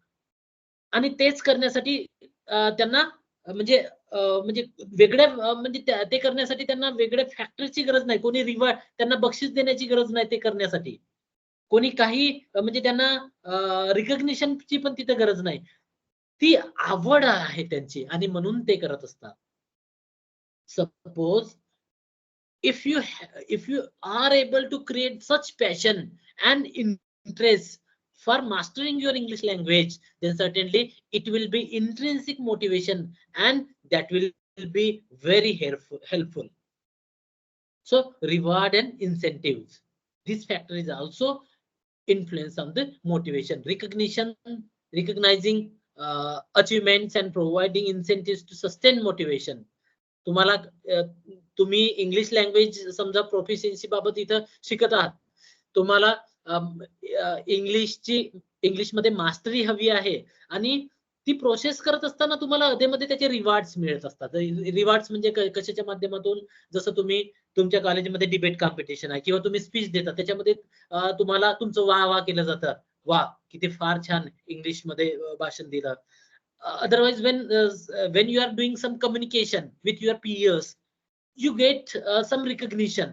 आणि तेच करण्यासाठी त्यांना म्हणजे म्हणजे वेगळ्या म्हणजे ते करण्यासाठी त्यांना वेगळ्या फॅक्टरीची गरज नाही, कोणी रिवॉर्ड त्यांना बक्षीस देण्याची गरज नाही ते करण्यासाठी, कोणी काही म्हणजे त्यांना रिकग्निशनची पण तिथे गरज नाही. ती आवड आहे त्यांची आणि म्हणून ते करत असतात. Suppose if you are able to create such passion and interest for mastering your English language, then certainly it will be intrinsic motivation and that will be very helpful. So reward and incentives, this factor is also influence on the motivation. Recognizing achievements and providing incentives to sustain motivation. तुम्हाला तुम्ही English language समजा proficiency बाबत इथं शिकत आहात, तुम्हाला इंग्लिशमध्ये mastery हवी आहे आणि ती प्रोसेस करत असताना तुम्हाला अधेमध्ये त्याचे रिवॉर्ड्स मिळत असतात. रिवॉर्ड्स म्हणजे कशाच्या माध्यमातून, जसं तुम्ही तुमच्या कॉलेजमध्ये डिबेट कॉम्पिटिशन आहे किंवा तुम्ही स्पीच देता, त्याच्यामध्ये तुम्हाला तुमचं वाह केलं जातं, वा किती फार छान इंग्लिशमध्ये भाषण दिलं. Otherwise when you are doing some communication with your peers, you get some recognition,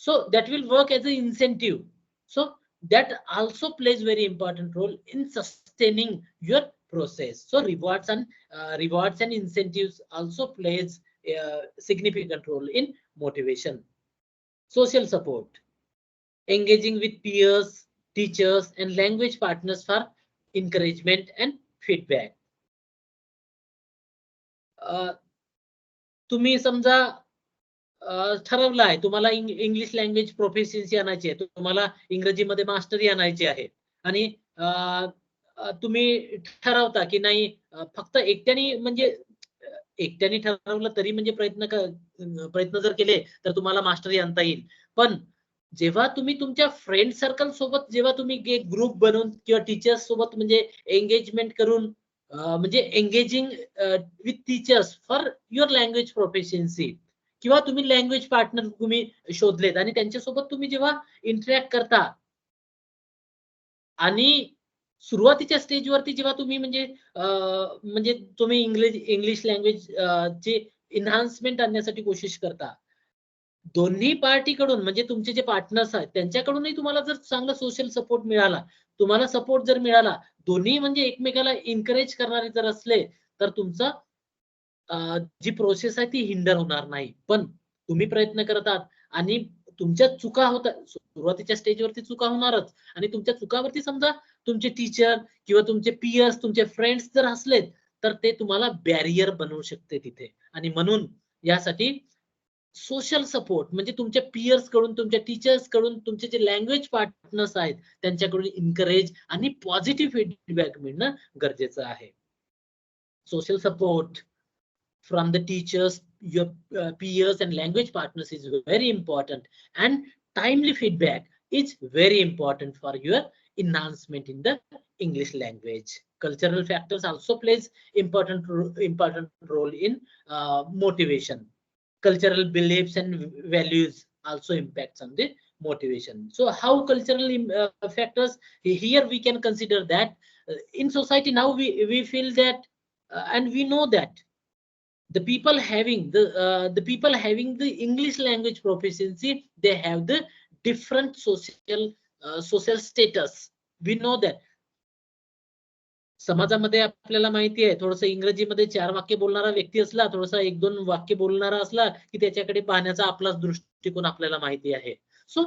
so that will work as an incentive. So that also plays very important role in sustaining your process. So rewards and incentives also plays a significant role in motivation. Social support, engaging with peers, teachers and language partners for encouragement and feedback. तुम्ही समजा ठरवलं आहे तुम्हाला English language proficiency आणायची आहे, तुम्हाला इंग्रजीमध्ये mastery आणायची आहे आणि तुम्ही ठरवता की नाही फक्त एकट्याने म्हणजे एकट्याने ठरवलं तरी म्हणजे प्रयत्न जर केले तर तुम्हाला मास्टरी आणता येईल. पण जेव्हा तुम्ही तुमच्या फ्रेंड सर्कल सोबत जेव्हा तुम्ही एक ग्रुप बनवून किंवा टीचर्स सोबत म्हणजे एंगेजमेंट करून म्हणजे engaging with teachers for your language proficiency किंवा तुम्ही लँग्वेज पार्टनर तुम्ही शोधलेत आणि त्यांच्यासोबत तुम्ही जेव्हा इंटरॅक्ट करता आणि सुरुवातीच्या स्टेजवरती जेव्हा तुम्ही म्हणजे तुम्ही इंग्लिश लँग्वेज चे एन्हान्समेंट आणण्यासाठी कोशिश करता, दोन्ही पार्टीकडून म्हणजे तुमचे जे पार्टनर्स आहेत त्यांच्याकडूनही तुम्हाला जर चांगला सोशल सपोर्ट मिळाला, तुम्हाला सपोर्ट जर मिळाला, दोन्ही म्हणजे एकमेकाला एन्करेज करणारे जर असले तर तुमचा जी प्रोसेस आहे ती हिंडर होणार नाही. पण तुम्ही प्रयत्न करतात आणि तुमच्या चुका होतात, सुरुवातीच्या स्टेजवरती चुका होणारच आणि तुमच्या चुकावरती समजा तुमचे टीचर किंवा तुमचे पियर्स तुमचे फ्रेंड्स जर असलेत तर ते तुम्हाला बॅरियर बनवू शकते तिथे. आणि म्हणून यासाठी सोशल सपोर्ट म्हणजे तुमच्या पियर्स कडून, तुमच्या टीचर्स कडून, तुमचे जे लँग्वेज पार्टनर्स आहेत त्यांच्याकडून एन्करेज आणि पॉझिटिव्ह फीडबॅक मिळणं गरजेचं आहे. Social support from the teachers, your peers and language partners is very important, and timely feedback is very important for your enhancement in the English language. Cultural factors also plays important role in motivation. Cultural beliefs and values also impacts on the motivation. So how cultural factors, here we can consider that in society now we feel that and we know that the people having the English language proficiency, they have the different social status. We know that समाजामध्ये आपल्याला माहिती आहे थोडस इंग्रजीमध्ये 4 वाक्य बोलणारा व्यक्ती असला, थोडासा 1-2 वाक्य बोलणारा असला की त्याच्याकडे पाहण्याचा आपलाच दृष्टिकोन आपल्याला माहिती आहे. So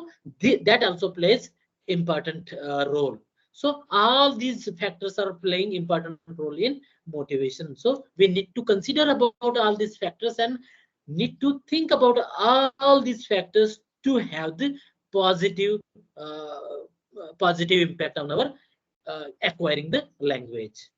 that also plays important role. So all these factors are playing important role in motivation. So we need to consider about all these factors and need to think about all these factors to have the positive positive impact on our acquiring the language.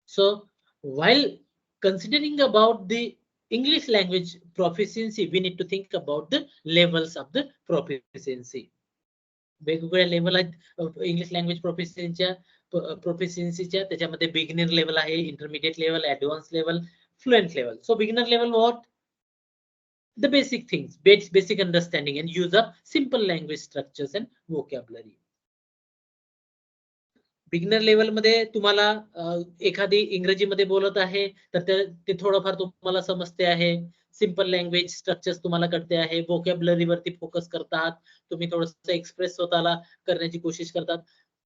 So while considering about the English language proficiency, we need to think about the levels of the proficiency. वेगवेगळ्या level आहेत English language प्रोफिशियन्सीच्या. त्याच्यामध्ये beginner level आहे, intermediate level, advance level, fluent level. So beginner level what? The basic things, basic understanding and use of simple language structures and vocabulary. Beginner level मध्ये तुम्हाला एखादी इंग्रजीमध्ये बोलत आहे तर ते थोडंफार तुम्हाला समजते आहे. सिंपल लँग्वेज स्ट्रक्चर्स तुम्हाला कळते आहे. वोकॅब्युलरी वरती फोकस करतात तुम्ही, थोडंसं एक्सप्रेस स्वतःला करण्याची कोशिश करतात.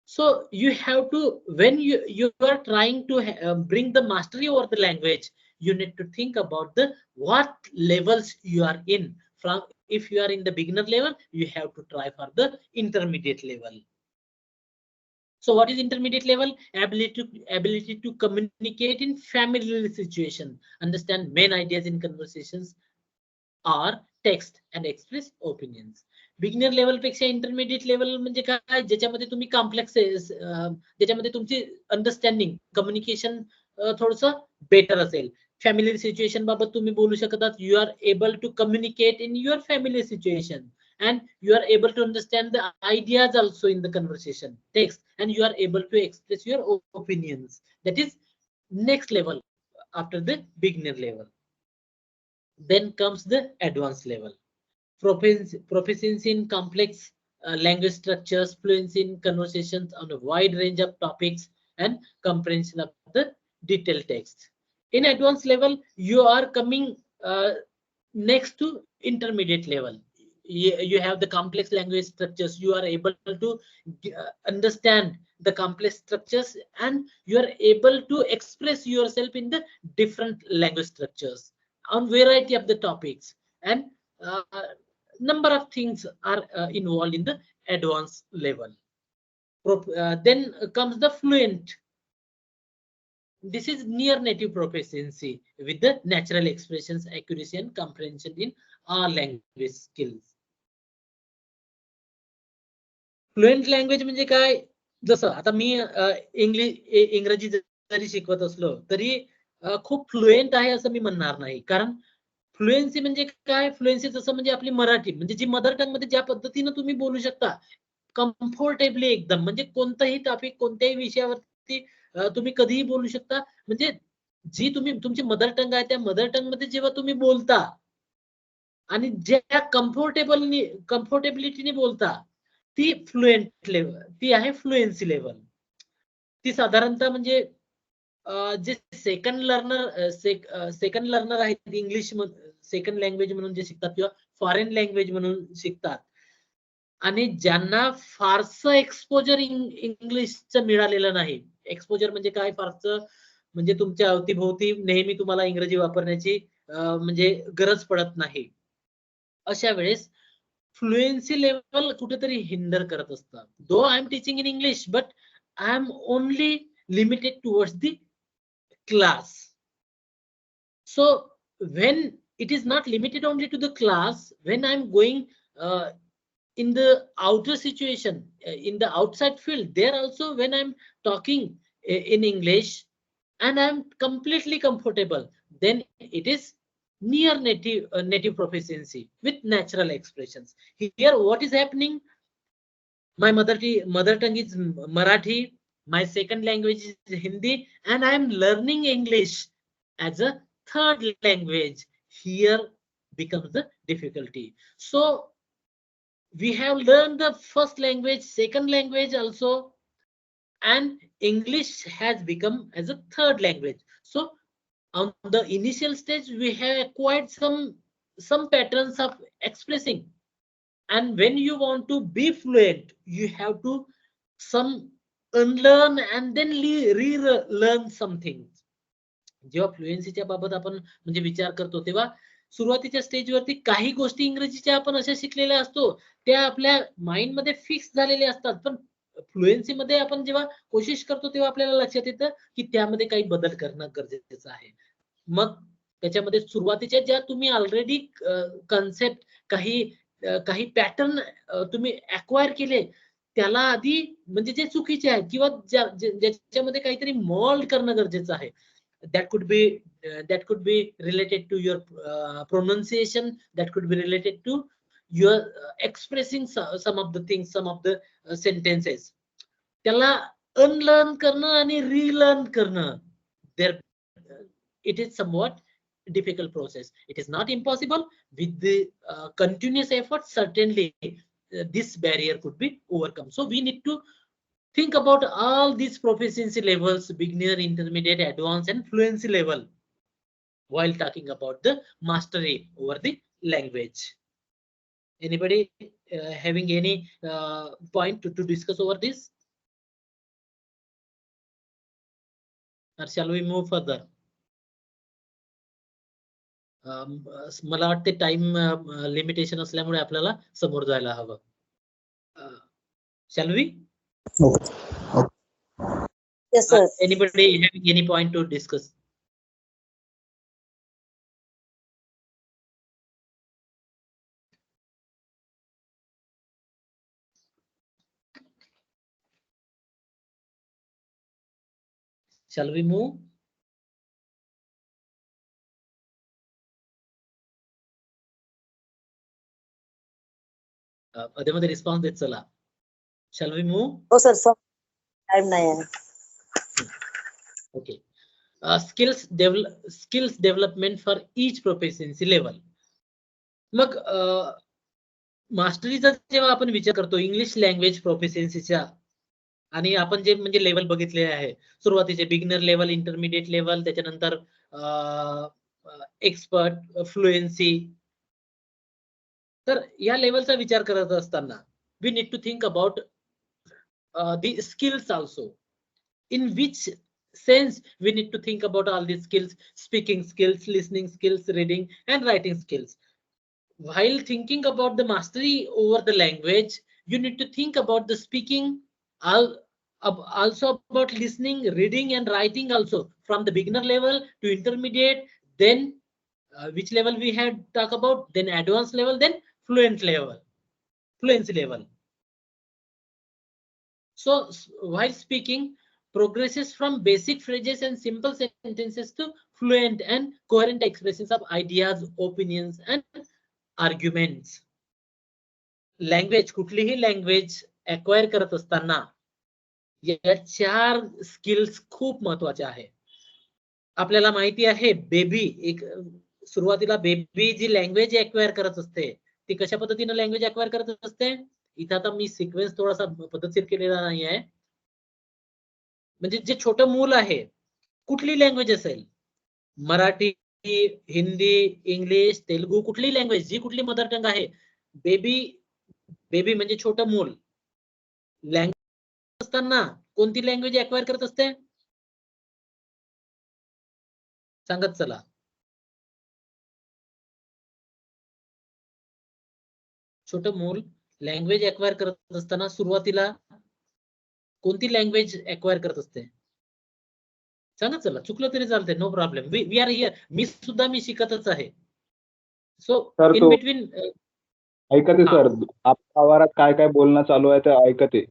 So you have to when you are trying to bring the mastery over the language, you need to think about the what levels you are in. From if you are in the beginner level, you have to try for the intermediate level. So what is intermediate level? Ability to communicate in familiar situation, understand main ideas in conversations or text and express opinions. Beginner level पेक्षा intermediate level म्हणजे काय? ज्याच्यामध्ये तुम्ही complex ज्याच्यामध्ये तुमची understanding communication थोडंसं better असेल. Family situation बाबत तुम्ही बोलू शकतात. You are able to communicate in your family situation and you are able to understand the ideas also in the conversation text, and you are able to express your opinions. That is next level after the beginner level. Then comes the advanced level. Proficiency in complex language structures, fluency in conversations on a wide range of topics, and comprehension of the detailed text. In advanced level, you are coming next to intermediate level. You have the complex language structures. You are able to understand the complex structures, and you are able to express yourself in the different language structures on variety of the topics, and number of things are involved in the advanced level. Then comes the fluent. This is near native proficiency with the natural expressions, accuracy and comprehension in all language skills. Fluent language म्हणजे काय? जसं आता मी इंग्रजी जरी शिकवत असलो तरी खूप फ्लुएंट आहे असं मी म्हणणार नाही. कारण फ्लुएन्सी म्हणजे काय? फ्लुएन्सी जसं म्हणजे आपली मराठी, म्हणजे जी मदर टंग मध्ये ज्या पद्धतीनं तुम्ही बोलू शकता कम्फर्टेबली एकदम, म्हणजे कोणताही टॉपिक कोणत्याही विषयावरती तुम्ही कधीही बोलू शकता. म्हणजे जी तुमची मदर टंग आहे त्या मदर टंग मध्ये जेव्हा तुम्ही बोलता आणि ज्या कम्फर्टेबिलिटीने बोलता ती फ्लुएंट लेवल, ती आहे फ्लुएन्सी लेवल. ती साधारणतः म्हणजे जे सेकंड लर्नर आहेत इंग्लिश सेकंड लँग्वेज म्हणून जे शिकतात किंवा फॉरेन लँग्वेज म्हणून शिकतात आणि ज्यांना फारसं एक्सपोजर इंग्लिशचं मिळालेलं नाही. एक्सपोजर म्हणजे काय? फारसं म्हणजे तुमच्या अवतीभोवती नेहमी तुम्हाला इंग्रजी वापरण्याची म्हणजे गरज पडत नाही. अशा वेळेस फ्लुएन्सी लेवल कुठेतरी हिंडर करत असतात. Though I am teaching in English but I am only limited towards the class. So when it is not limited only to the class, when I'm going in the outer situation, in the outside field, there also when I'm talking in English and I'm completely comfortable, then it is near native proficiency with natural expressions. Here, what is happening? My mother tongue is Marathi. My second language is Hindi, and I am learning English as a third language. Here becomes the difficulty. So we have learned the first language, second language also, and English has become as a third language. So on the initial stage, we have acquired some patterns of expressing, and when you want to be fluent, you have to some unlearn and then relearn something. जेव्हा फ्लुएन्सीच्या बाबत आपण म्हणजे विचार करतो तेव्हा सुरुवातीच्या स्टेजवरती काही गोष्टी इंग्रजीच्या आपण अशा शिकलेल्या असतो, त्या आपल्या माइंड मध्ये फिक्स झालेल्या असतात, पण फ्लुएन्सी मध्ये आपण जेव्हा कोशिश करतो तेव्हा आपल्याला लक्षात येतं की त्यामध्ये काही बदल करणं गरजेचं आहे. मग त्याच्यामध्ये सुरुवातीच्या ज्या तुम्ही ऑलरेडी कन्सेप्ट काही पॅटर्न तुम्ही अक्वायर केले, त्याला आधी म्हणजे जे चुकीचे आहेत किंवा ज्याच्यामध्ये काहीतरी मोल्ड करणं गरजेचं आहे. That could be related to your pronunciation, that could be related to your expressing some of the things, some of the sentences. त्याला unlearn करणं आणि relearn करणं, there it is somewhat difficult process. It is not impossible. With the continuous effort, certainly this barrier could be overcome. So we need to think about all these proficiency levels: beginner, intermediate, advanced, and fluency level, while talking about the mastery over the language. Anybody having any point to discuss over this, or shall we move further? मला वाटते time limitation असल्यामुळे आपल्याला समोर जायला हवं. Shall we? Yes, sir. Anybody having any point to discuss? Shall we move? मध्ये response देत चला. Shall we move? हो सर, टाइम नाही आहे. Okay. Skills development for each proficiency level. मग मास्टरीचा जेव्हा आपण विचार करतो इंग्लिश लँग्वेज प्रोफिशियन्सीच्या, आणि आपण जे म्हणजे लेवल बघितले आहे सुरुवातीचे, बिगिनर लेवल, इंटरमिडिएट लेवल, त्याच्यानंतर एक्सपर्ट, फ्लुएन्सी, तर या लेवलचा विचार करत असताना we need to think about the skills also. In which sense we need to think about all these skills: speaking skills, listening skills, reading and writing skills. While thinking about the mastery over the language, you need to think about the speaking, also about listening, reading and writing also, from the beginner level to intermediate, then which level we had talk about, then advanced level, then fluency level. So while speaking, progresses from basic phrases and simple sentences to fluent and coherent expressions of ideas, opinions and arguments. Language, कुठलीही language acquire करत असताना या 4 skills खूप महत्वाच्या आहे. आपल्याला माहिती आहे बेबी सुरुवातीला बेबी जी लँग्वेज अक्वायर करत असते ती कशा पद्धतीने लँग्वेज अक्वायर करत असते. इथं आता मी सिक्वेन्स थोडासा पद्धतशीर केलेला नाही आहे. म्हणजे जे छोटं मूल आहे, कुठली लँग्वेज असेल, मराठी, हिंदी, इंग्लिश, तेलुगू, कुठली लँग्वेज, जी कुठली मदर टंग आहे, बेबी म्हणजे छोटं मूल लँग्वेज असताना कोणती लँग्वेज अक्वायर करत असते सांगत चला. छोटं मूल लँग्वेज अक्वायर करत असताना सुरुवातीला कोणती लँग्वेज अक्वायर करत असते सांगा चला. चुकलं तरी चालते, no problem. We are here. मी शिकतच आहे. सो इन बिटवीन ऐकते सर, आपल्या आवारात काय काय बोलणं चालू आहे ते ऐकते.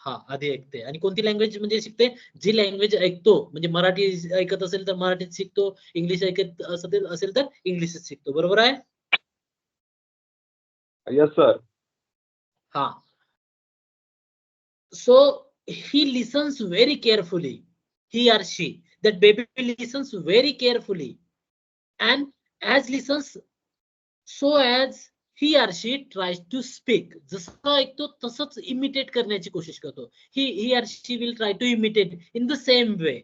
हा आधी ऐकते. आणि कोणती लँग्वेज म्हणजे शिकते? जी लँग्वेज ऐकतो, म्हणजे मराठी ऐकत असेल तर मराठीत शिकतो, इंग्लिश ऐकत असेल तर इंग्लिशच शिकतो. बरोबर आहे? Yes, sir. हा. So he listens very carefully. He or she, that baby listens very carefully, and as listens, so as he or she tries to speak. जसं ऐकतो तसंच इमिटेट करण्याची कोशिश करतो. He or she will try to imitate in the same way.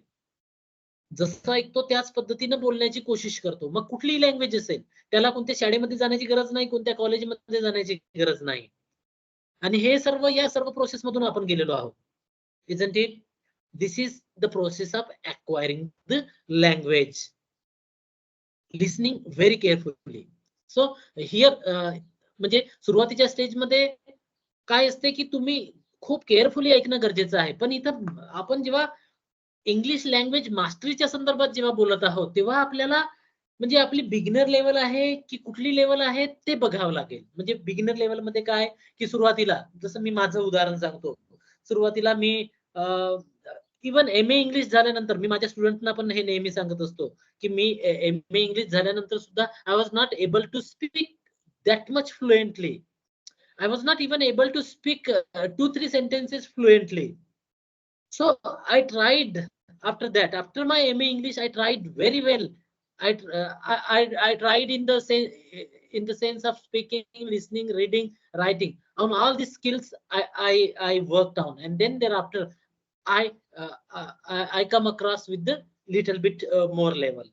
जसं ऐकतो त्याच पद्धतीनं बोलण्याची कोशिश करतो. मग कुठलीही लँग्वेज असेल, त्याला कोणत्या शाळेमध्ये जाण्याची गरज नाही, कोणत्या कॉलेजमध्ये जाण्याची गरज नाही. आणि हे सर्व या सर्व प्रोसेस मधून आपण गेलेलो आहोत. Isn't it? This is the process of acquiring the language. Listening very carefully. So here म्हणजे सुरुवातीच्या स्टेजमध्ये काय असते की तुम्ही खूप केअरफुली ऐकणं गरजेचं आहे. पण इथं आपण जेव्हा इंग्लिश लँग्वेज मास्टरीच्या संदर्भात जेव्हा बोलत आहोत, तेव्हा आपल्याला म्हणजे आपली बिगिनर लेवल आहे की कुठली लेवल आहे ते बघावं लागेल. म्हणजे बिगिनर लेवल मध्ये काय की सुरुवातीला, जसं मी माझं उदाहरण सांगतो, सुरुवातीला मी इवन एम ए इंग्लिश झाल्यानंतर, मी माझ्या स्टुडंटना पण हे नेहमी सांगत असतो की मी एम ए इंग्लिश झाल्यानंतर सुद्धा I was not able to speak that much fluently. I was not even able to speak 2-3 sentences fluently. So I tried after that. After my MA English, I tried very well. I tried in the sense of speaking, listening, reading, writing. On all these skills, I worked on, and then thereafter, I come across with the little bit more level.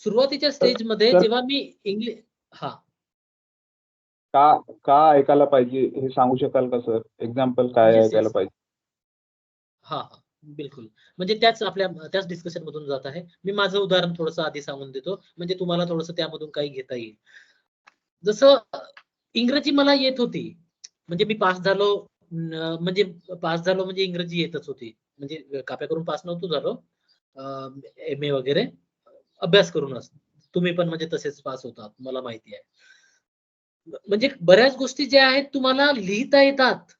सुरुवातीच्या stage मध्ये जेव्हा मी English का ऐकायला पाहिजे हे सांगू शकाल का सर? एक्झाम्पल काय ऐकायला पाहिजे? हा बिलकुल. म्हणजे त्याच डिस्कशन मधून जात आहे. मी माझं उदाहरण थोडंसं आधी सांगून देतो, म्हणजे तुम्हाला थोडंसं त्यामधून काही घेता येईल. जसं इंग्रजी मला येत होती, म्हणजे मी पास झालो, म्हणजे इंग्रजी येतच होती, म्हणजे काप्या करून पास नव्हतो झालो, एम ए वगैरे अभ्यास करूनच. तुम्ही पण म्हणजे तसेच पास होतात, मला माहिती आहे. म्हणजे बऱ्याच गोष्टी ज्या आहेत तुम्हाला लिहिता येतात,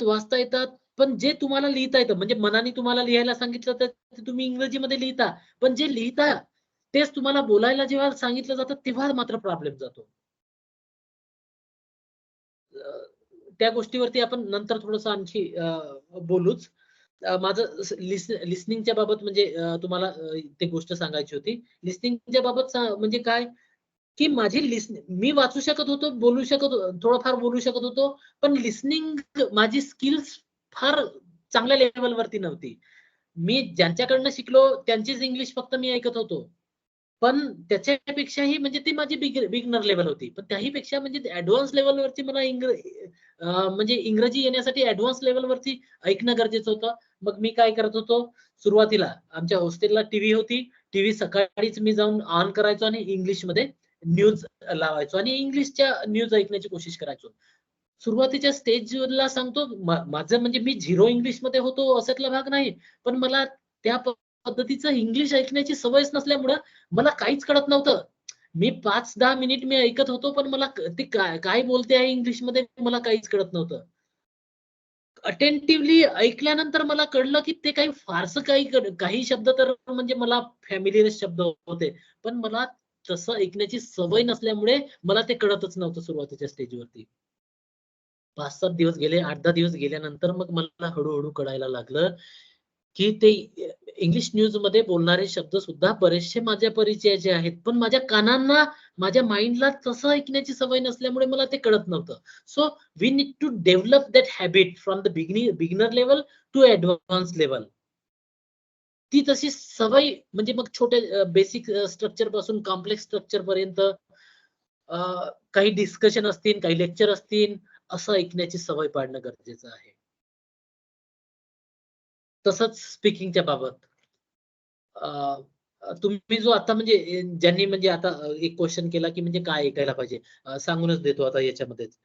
वाचता येतात, पण जे तुम्हाला लिहिता येतं, म्हणजे मनाने तुम्हाला लिहायला सांगितलं तर तुम्ही इंग्रजीमध्ये लिहिता, पण जे लिहिता तेच तुम्हाला बोलायला जेव्हा सांगितलं जातं तेव्हा मात्र प्रॉब्लेम जातो. त्या गोष्टीवरती आपण नंतर थोडस आणखी बोलूच. माझं लिसनिंगच्या बाबत म्हणजे तुम्हाला ते गोष्ट सांगायची होती. लिसनिंगच्या बाबत म्हणजे काय की माझी मी वाचू शकत होतो, बोलू शकत होतो, थोडंफार बोलू शकत होतो, पण लिसनिंग माझी स्किल्स फार चांगल्या लेवलवरती नव्हती. मी ज्यांच्याकडनं शिकलो त्यांचीच इंग्लिश फक्त मी ऐकत होतो, पण त्याच्यापेक्षाही म्हणजे ती माझी बिगनर लेवल होती. पण त्याही पेक्षा म्हणजे ऍडव्हान्स लेवलवरती मला म्हणजे इंग्रजी येण्यासाठी ऍडव्हान्स लेवलवरती ऐकणं गरजेचं होतं. मग मी काय करत होतो, सुरुवातीला आमच्या हॉस्टेलला टीव्ही होती, टीव्ही सकाळीच मी जाऊन ऑन करायचो आणि इंग्लिशमध्ये न्यूज लावायचो आणि इंग्लिशच्या न्यूज ऐकण्याची कोशिश करायचो. सुरुवातीच्या स्टेजला सांगतो, माझं म्हणजे मी झिरो इंग्लिश मध्ये होतो असातला भाग नाही, पण मला त्या पद्धतीचं इंग्लिश ऐकण्याची सवयच नसल्यामुळं मला काहीच कळत नव्हतं. मी 5-10 मिनिट मी ऐकत होतो, पण मला ते काय बोलते आहे इंग्लिश मध्ये मला काहीच कळत नव्हतं. अटेंटिव्हली ऐकल्यानंतर मला कळलं की ते काही फारसं काही शब्द तर म्हणजे मला फॅमिलियर शब्द होते, पण मला तसं ऐकण्याची सवय नसल्यामुळे मला ते कळतच नव्हतं सुरुवातीच्या स्टेजवरती. 5-7 दिवस गेले, 8-10 दिवस गेल्यानंतर मग मला हळूहळू कळायला लागलं की ते इंग्लिश न्यूज मध्ये बोलणारे शब्द सुद्धा बरेचसे माझ्या परिचयाचे आहेत, पण माझ्या कानांना, माझ्या माइंडला तसं ऐकण्याची सवय नसल्यामुळे मला ते कळत नव्हतं. So we need to develop that habit from the beginner level to advance level. ती तशी सवय म्हणजे मग छोटे बेसिक स्ट्रक्चर पासून कॉम्प्लेक्स स्ट्रक्चर पर्यंत काही डिस्कशन असतील, काही लेक्चर असतील, असं ऐकण्याची सवय पाडणं गरजेचं आहे. तसंच स्पीकिंगच्या बाबत तुम्ही जो आता म्हणजे ज्यांनी म्हणजे आता एक क्वेश्चन केला की म्हणजे काय ऐकायला पाहिजे, सांगूनच देतो आता याच्यामध्येच.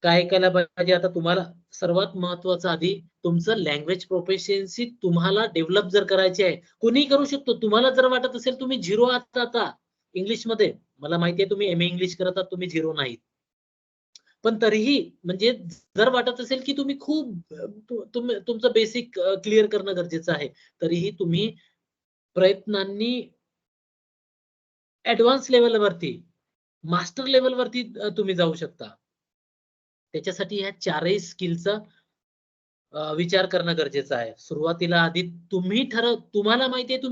काय ऐकायला पाहिजे, आता तुम्हाला सर्वात महत्वाचं आधी तुमचं लँग्वेज प्रोफिशियन्सी तुम्हाला डेव्हलप जर करायची आहे, कोणी करू शकतो. तुम्हाला जर वाटत असेल तुम्ही झिरो आहात आता इंग्लिशमध्ये, मला माहिती आहे तुम्ही एम ए इंग्लिश करतात, तुम्ही झिरो नाहीत, पण तरीही म्हणजे जर वाटत असेल की तुम्ही खूप तुमचं बेसिक क्लिअर करणं गरजेचं आहे, तरीही तुम्ही प्रयत्नांनी ऍडव्हान्स लेवलवरती, मास्टर लेवलवरती तुम्ही जाऊ शकता. त्याच्यासाठी ह्या चारही स्किलचा विचार करणं गरजेचं आहे. सुरुवातीला आधी तुम्हाला माहिती आहे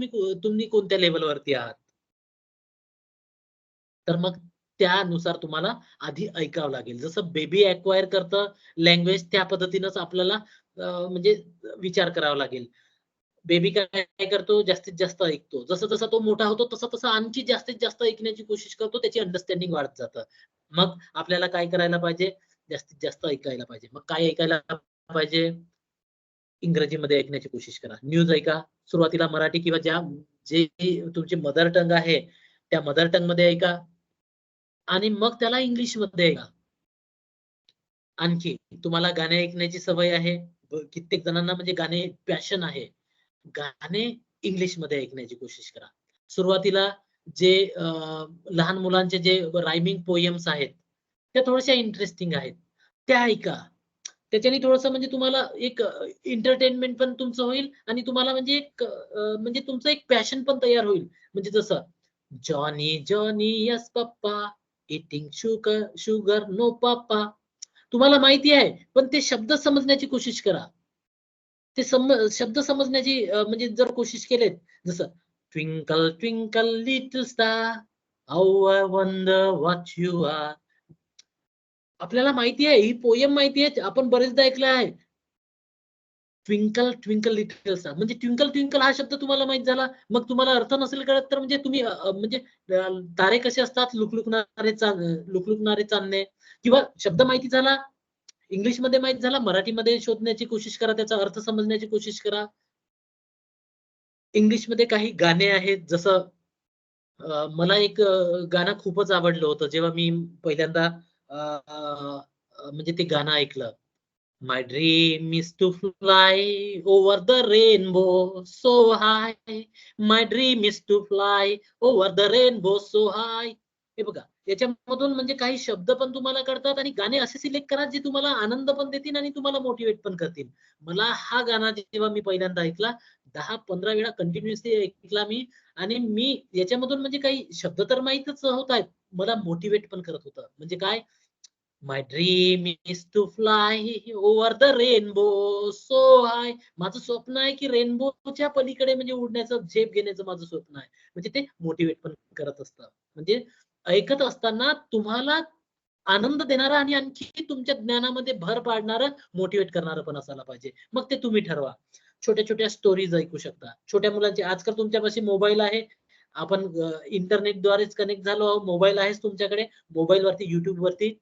तुम्ही कोणत्या लेवलवरती आहात. तर मग त्यानुसार तुम्हाला आधी ऐकावं लागेल. जसं बेबी अक्वायर करतं लँग्वेज, त्या पद्धतीनंच आपल्याला म्हणजे विचार करावा लागेल. बेबी काय करतो, जास्तीत जास्त ऐकतो. जसं जसा तो मोठा होतो तसं तसं आणखी जास्तीत जास्त ऐकण्याची कोशिश करतो, त्याची अंडरस्टँडिंग वाढत जातं. मग आपल्याला काय करायला पाहिजे, जास्तीत जास्त ऐकायला पाहिजे. मग काय ऐकायला पाहिजे, इंग्रजीमध्ये ऐकण्याची कोशिश करा. न्यूज ऐका. सुरुवातीला मराठी किंवा जे तुमची मदर टंग आहे त्या मदर टंग मध्ये ऐका आणि मग त्याला इंग्लिश मध्ये ऐका. आणखी तुम्हाला गाणे ऐकण्याची सवय आहे, कित्येक जणांना म्हणजे गाणे पॅशन आहे, गाणे इंग्लिश मध्ये ऐकण्याची कोशिश करा. सुरुवातीला जे लहान मुलांचे जे रायमिंग पोएम्स आहेत त्या थोड्याशा इंटरेस्टिंग आहेत, त्या ऐका. त्याच्याने थोडस म्हणजे तुम्हाला एक एंटरटेनमेंट पण तुमचं होईल आणि तुम्हाला म्हणजे एक म्हणजे तुमचं एक पॅशन पण तयार होईल. म्हणजे जसं जॉनी जॉनी यस पप्पा इटिंग शुगर शुगर नो पप्पा. तुम्हाला माहिती आहे पण ते शब्द समजण्याची कोशिश करा. ते शब्द समजण्याची म्हणजे जर कोशिश केलेत, जसं twinkle twinkle little star how I wonder what you are. आपल्याला माहिती आहे ही पोयम माहिती आहे, आपण बरेचदा ऐकलं आहे. ट्विंकल ट्विंकल लिटल स्टार म्हणजे ट्विंकल ट्विंकल हा शब्द तुम्हाला माहित झाला. मग तुम्हाला अर्थ नसेल कळत तर म्हणजे तुम्ही म्हणजे तारे कसे असतात, लुकलुकणारे चांदणे, किंवा शब्द माहिती झाला, इंग्लिश मध्ये माहित झाला, मराठीमध्ये शोधण्याची कोशिश करा, त्याचा अर्थ समजण्याची कोशिश करा. इंग्लिश मध्ये काही गाणे आहेत, जसं मला एक गाणं खूपच आवडलं होतं जेव्हा मी पहिल्यांदा म्हणजे ते गाणं ऐकलं. My dream is to fly over the rainbow so high. My dream is to fly over the rainbow so high. हे बघा, याच्यामधून म्हणजे काही शब्द पण तुम्हाला कळतात आणि गाणे असे सिलेक्ट करा जे तुम्हाला आनंद पण देतील आणि तुम्हाला मोटिवेट पण करतील. मला हा गाणं जेव्हा मी पहिल्यांदा ऐकला, 10-15 वेळा कंटिन्युअसली ऐकला मी, आणि मी याच्यामधून म्हणजे काही शब्द तर माहीतच होत आहेत, मला मोटिवेट पण करत होतं. म्हणजे काय, my dream is to fly over the rainbow so high. माझं स्वप्न आहे की रेनबोच्या पलीकडे म्हणजे उडण्याचं, झेप घेण्याचं माझं स्वप्न आहे. म्हणजे ते मोटिवेट पण करत असतं. म्हणजे ऐकत असताना तुम्हाला आनंद देणारा आणि आणखी तुमच्या ज्ञानामध्ये भर पाडणारं, मोटिवेट करणारं पण असायला पाहिजे. मग ते तुम्ही ठरवा. छोट्या छोट्या स्टोरीज ऐकू शकता. छोट्या मुलांचे, आजकाल तुमच्यापाशी मोबाईल आहे, आपण इंटरनेटद्वारेच कनेक्ट झालो आहोत, मोबाईल आहेच तुमच्याकडे. मोबाईल वरती, युट्यूब वरती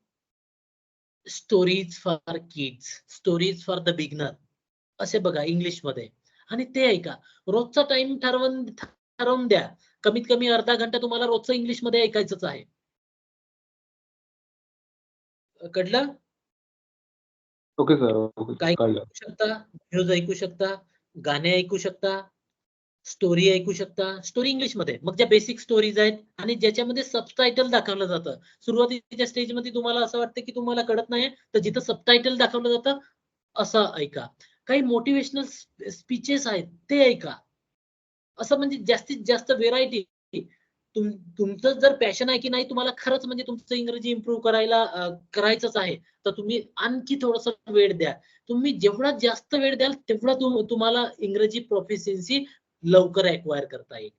stories for kids, stories for the beginner असे बघा इंग्लिश मध्ये, आणि ते ऐका. रोजचा टाइम ठरवून द्या, कमीत कमी अर्धा घंटा तुम्हाला रोजचं इंग्लिश मध्ये ऐकायचंच आहे. कळलं? ओके सर, ओके काय कळलं. ऐकू शकता, न्यूज ऐकू शकता, गाणे ऐकू शकता, स्टोरी ऐकू शकता. स्टोरी इंग्लिश मध्ये, मग ज्या बेसिक स्टोरीज आहेत आणि ज्याच्यामध्ये सबटायटल दाखवलं जातं. सुरुवातीच्या स्टेज मध्ये तुम्हाला असं वाटतं की तुम्हाला कळत नाही, तर जिथं सबटायटल दाखवलं जातं असं ऐका. काही मोटिवेशनल स्पीचेस आहेत ते ऐका. असं म्हणजे जास्तीत जास्त व्हेरायटी. तुमचं जर पॅशन आहे की नाही, तुम्हाला खरंच म्हणजे तुमचं इंग्रजी इम्प्रूव्ह करायचंच आहे, तर तुम्ही आणखी थोडस वेळ द्या. तुम्ही जेवढा जास्त वेळ द्याल तेवढा तुम्हाला इंग्रजी प्रोफिशियन्सी लवकर अक्वायर करता येईल.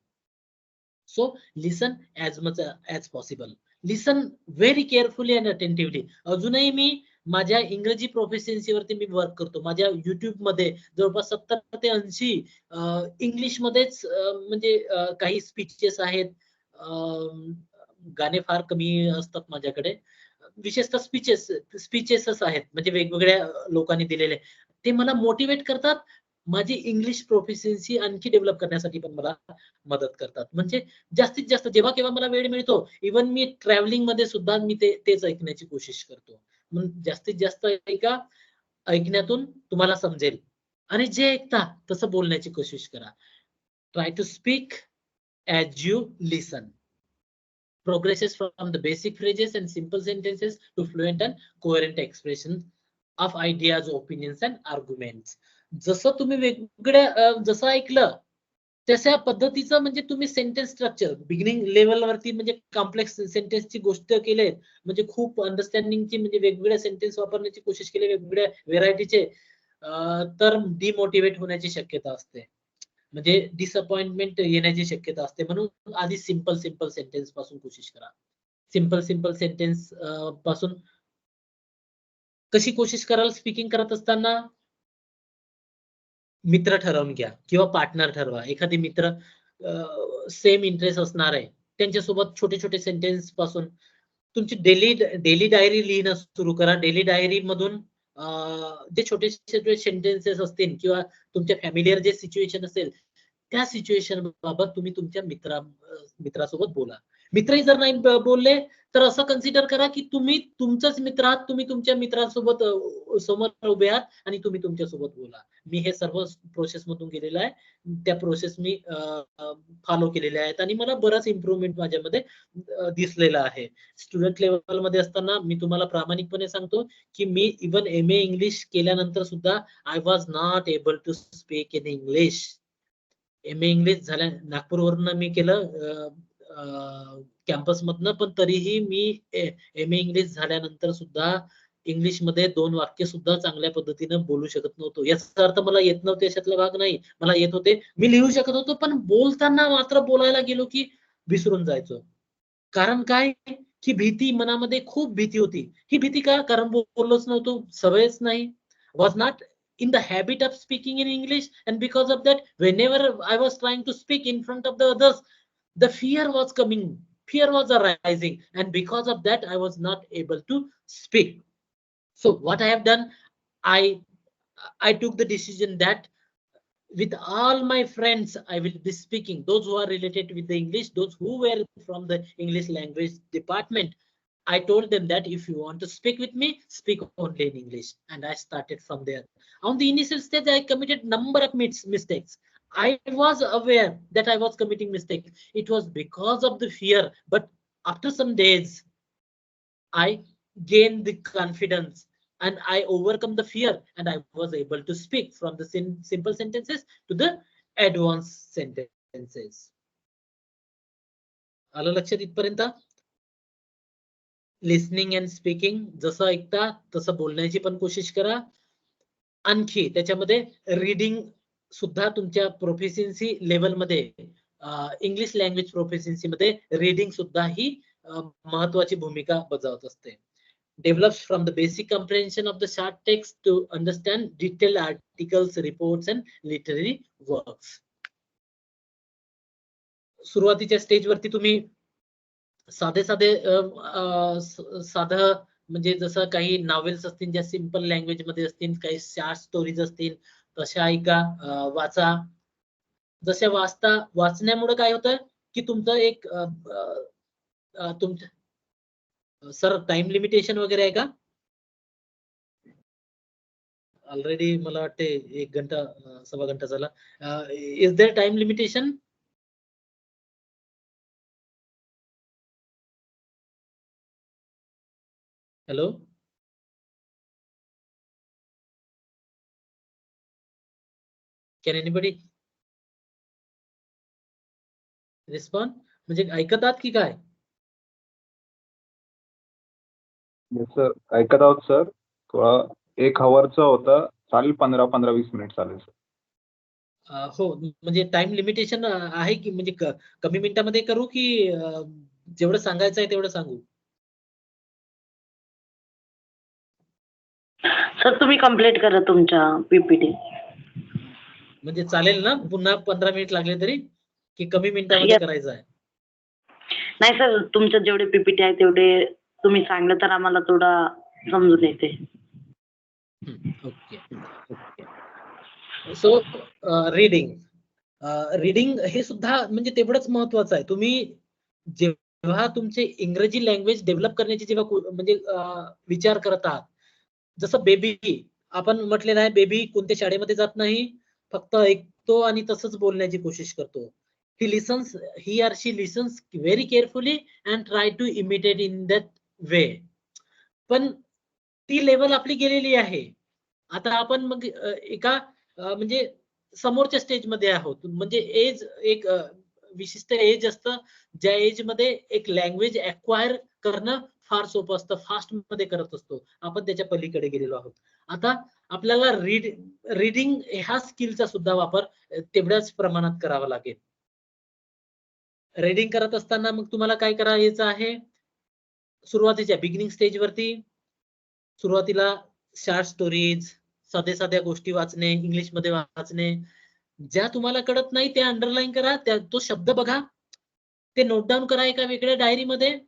So listen as much as possible. Listen very carefully and attentively. अजूनही मी माझ्या इंग्रजी प्रोफिशियन्सीवरती मी वर्क करतो. माझ्या युट्यूब मध्ये जवळपास 70 ते 80 इंग्लिश मध्येच म्हणजे काही स्पीचेस आहेत. गाणे फार कमी असतात माझ्याकडे. विशेषतः स्पीचेसच आहेत, म्हणजे वेगवेगळ्या लोकांनी दिलेले. ते मला मोटिवेट करतात, माझी इंग्लिश प्रोफिशियन्सी आणखी डेव्हलप करण्यासाठी पण मला मदत करतात. म्हणजे जास्तीत जास्त जेव्हा केव्हा मला वेळ मिळतो, इव्हन मी ट्रॅव्हलिंग मध्ये सुद्धा मी तेच ऐकण्याची कोशिश करतो. म्हणून जास्तीत जास्त ऐका, ऐकण्यातून तुम्हाला समजेल. आणि जे ऐकता तसं बोलण्याची कोशिश करा. Try to speak as you listen. progresses from the basic phrases and simple sentences to fluent and coherent expression of ideas, opinions and arguments. जसं तुम्ही वेगवेगळ्या जसं ऐकलं तशा पद्धतीचं म्हणजे तुम्ही सेंटेन्स स्ट्रक्चर बिगिनिंग लेवलवरती म्हणजे कॉम्प्लेक्स सेंटेन्सची गोष्ट केले, म्हणजे खूप अंडरस्टँडिंगची म्हणजे वेगवेगळ्या सेंटेन्स वापरण्याची कोशिश केली वेगवेगळ्या व्हेरायटीचे, तर डिमोटिवेट होण्याची शक्यता असते, म्हणजे डिसअपॉइंटमेंट येण्याची शक्यता असते. म्हणून आधी सिंपल सेंटेन्स पासून कोशिश करा. सिंपल सेंटेन्स पासून कशी कोशिश कराल स्पीकिंग करत असताना? मित्र ठरवून घ्या किंवा पार्टनर ठरवा. एखादी मित्र सेम इंटरेस्ट असणार आहे, त्यांच्यासोबत छोटे सेंटेन्स पासून तुमची डेली डायरी लिहिणं सुरू करा. डेली डायरी मधून जे छोटे सेंटेन्सेस असतील किंवा तुमच्या फॅमिलियर जे सिच्युएशन असेल त्या सिच्युएशन बाबत तुम्ही तुमच्या मित्रासोबत बोला. मित्रही जर नाही बोलले तर असं कन्सिडर करा की तुम्ही तुमचाच मित्र आहात, तुम्ही तुमच्या मित्रासोबत समोर उभे आहात आणि तुम्ही तुमच्यासोबत बोला. मी हे सर्व प्रोसेस मधून गेलेलं आहे, त्या प्रोसेस मी फॉलो केलेल्या आहेत आणि मला बराच इम्प्रुव्हमेंट माझ्यामध्ये दिसलेला आहे. स्टुडंट लेवल मध्ये असताना मी तुम्हाला प्रामाणिकपणे सांगतो की मी इव्हन MA इंग्लिश केल्यानंतर सुद्धा I was not able to speak in English. MA English झाल्या नागपूरवरून मी केलं कॅम्पस मधनं, पण तरीही मी MA इंग्लिश झाल्यानंतर सुद्धा इंग्लिश मध्ये 2 वाक्य सुद्धा चांगल्या पद्धतीनं बोलू शकत नव्हतो. याचा अर्थ मला येत नव्हते अशातला भाग नाही, मला येत होते, मी लिहू शकत होतो, पण बोलताना मात्र बोलायला गेलो की विसरून जायचो. कारण काय की भीती, मनामध्ये खूप भीती होती. ही भीती का? कारण बोललोच नव्हतो, सवयच नाही, was not in the habit of speaking in English, and because of that whenever I was trying to speak in front of the others, the fear was coming, fear was arising, and because of that I was not able to speak. So what I have done, I took the decision that with all my friends I will be speaking, those who are related with the English, those who were from the English language department. I told them that if you want to speak with me, speak only in English, and I started from there. On the initial stage, I committed number of mistakes. I was aware that I was committing mistakes. It was because of the fear, but after some days, I gained the confidence and I overcome the fear, and I was able to speak from the simple sentences to the advanced sentences. आलं लक्षात इथपर्यंत? Listening and speaking, जसं ऐकता तसं बोलण्याची पण कोशिश करा. आणखी त्याच्यामध्ये रीडिंग सुद्धा तुमच्या प्रोफिशियन्सी लेवल मध्ये, इंग्लिश लँग्वेज प्रोफिशियन्सी मध्ये रीडिंग सुद्धा ही महत्वाची भूमिका बजावत असते. Develops from the basic comprehension of the short text to understand detailed articles, reports and literary works. सुरुवातीच्या स्टेजवरती तुम्ही साधं म्हणजे जसं काही नॉवेल्स असतील ज्या सिंपल लँग्वेज मध्ये असतील, काही शॉर्ट स्टोरीज असतील तशा ऐका, वाचा. जशा वाचण्यामुळे काय होतं की तुमचं एक तुमचं सर टाइम लिमिटेशन वगैरे आहे का? ऑलरेडी मला वाटते 1 घंटा सव्वा घंटा झाला. Is there time limitation? Hello, can anybody respond? म्हणजे ऐकतात की काय? येस सर, ऐकत आहोत सर. थोडा 1 हॉवरचा होता, चालेल 15-20 मिनिट चालेल सर. हो, म्हणजे टाइम लिमिटेशन आहे की म्हणजे कमी मिनिटामध्ये करू की जेवढं सांगायचं आहे तेवढं सांगू? सर तुम्ही कंप्लीट करा तुमच्या PPT. म्हणजे चालेल ना पुन्हा 15 मिनिट लागले तरी, की कमी मिनिटामध्ये करायचं आहे? नाही सर, तुमचं जेवढे PPT आहे तेवढे तुम्ही सांगलं तर आम्हाला थोडा समजून येते. ओके. सो रीडिंग हे सुद्धा म्हणजे तेवढंच महत्वाचं आहे. तुम्ही जेव्हा तुमचे इंग्रजी लँग्वेज डेव्हलप करण्याची जेव्हा म्हणजे विचार करत आहात, जसं बेबी आपण म्हटलेलं आहे, बेबी कोणत्या शाळेमध्ये जात नाही, फक्त ऐकतो आणि तसंच बोलण्याची कोशिश करतो. he or she listens very carefully and try to imitate in that way. पण ती लेवल आपली गेलेली आहे. आता आपण मग एका म्हणजे समोरच्या स्टेज मध्ये आहोत. म्हणजे एज एक विशिष्ट एज असतं, ज्या एज मध्ये एक लँग्वेज अक्वायर करणं फार सोपं असतं, फास्ट मध्ये करत असतो. आपण त्याच्या पलीकडे गेलेलो आहोत. आता आपल्याला रीडिंग ह्या स्किलचा सुद्धा वापर तेवढ्याच प्रमाणात करावा लागेल. रीडिंग करत असताना मग तुम्हाला काय करायचं आहे, सुरुवातीच्या बिगिनिंग स्टेज वरती सुरुवातीला शॉर्ट स्टोरीज, साध्या गोष्टी वाचणे, इंग्लिश मध्ये वाचणे. ज्या तुम्हाला कळत नाही त्या अंडरलाईन करा, तो शब्द बघा, ते नोट डाऊन करा एका वेगळ्या डायरीमध्ये,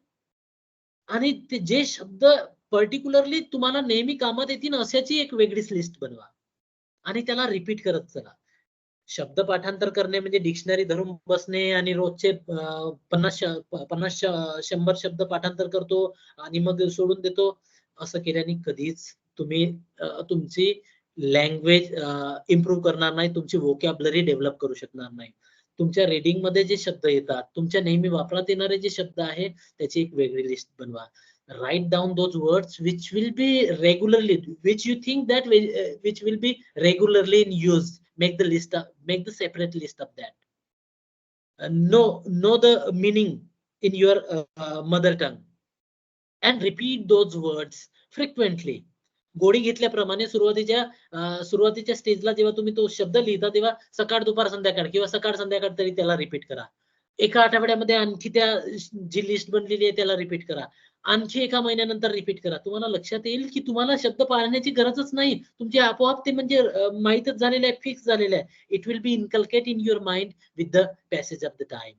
आणि ते जे शब्द पर्टिक्युलरली तुम्हाला नेहमी कामात येतील अशाची एक वेगळीच लिस्ट बनवा आणि त्याला रिपीट करत चला. शब्द पाठांतर करणे म्हणजे डिक्शनरी धरून बसणे आणि रोजचे 50-100 शब्द पाठांतर करतो आणि मग सोडून देतो, असं केल्याने कधीच तुम्ही तुमची लँग्वेज इम्प्रूव्ह करणार नाही, तुमची व्होकॅब्युलरी डेव्हलप करू शकणार नाही. तुमच्या रीडिंग मध्ये जे शब्द येतात, तुमच्या नेहमी वापरात येणारे जे शब्द आहे, त्याची एक वेगळी लिस्ट बनवा. Write down those words which will be regularly, which you think that which will be regularly in use. Make the separate list of that. Know the meaning in your mother tongue and repeat those words frequently. गोडी घेतल्याप्रमाणे सुरुवातीच्या स्टेजला जेव्हा तुम्ही तो शब्द लिहिता, तेव्हा सकाळ दुपार संध्याकाळ किंवा सकाळ संध्याकाळ तरी त्याला रिपीट करा. एका आठवड्यामध्ये आणखी त्या जी लिस्ट बनलेली आहे त्याला रिपीट करा. आणखी एका महिन्यानंतर रिपीट करा. तुम्हाला लक्षात येईल की तुम्हाला शब्द पाळण्याची गरजच नाही, तुमचे आपोआप ते म्हणजे माहीतच झालेले आहे, फिक्स झालेले आहे. It will be inculcate in your mind with the passage of the time,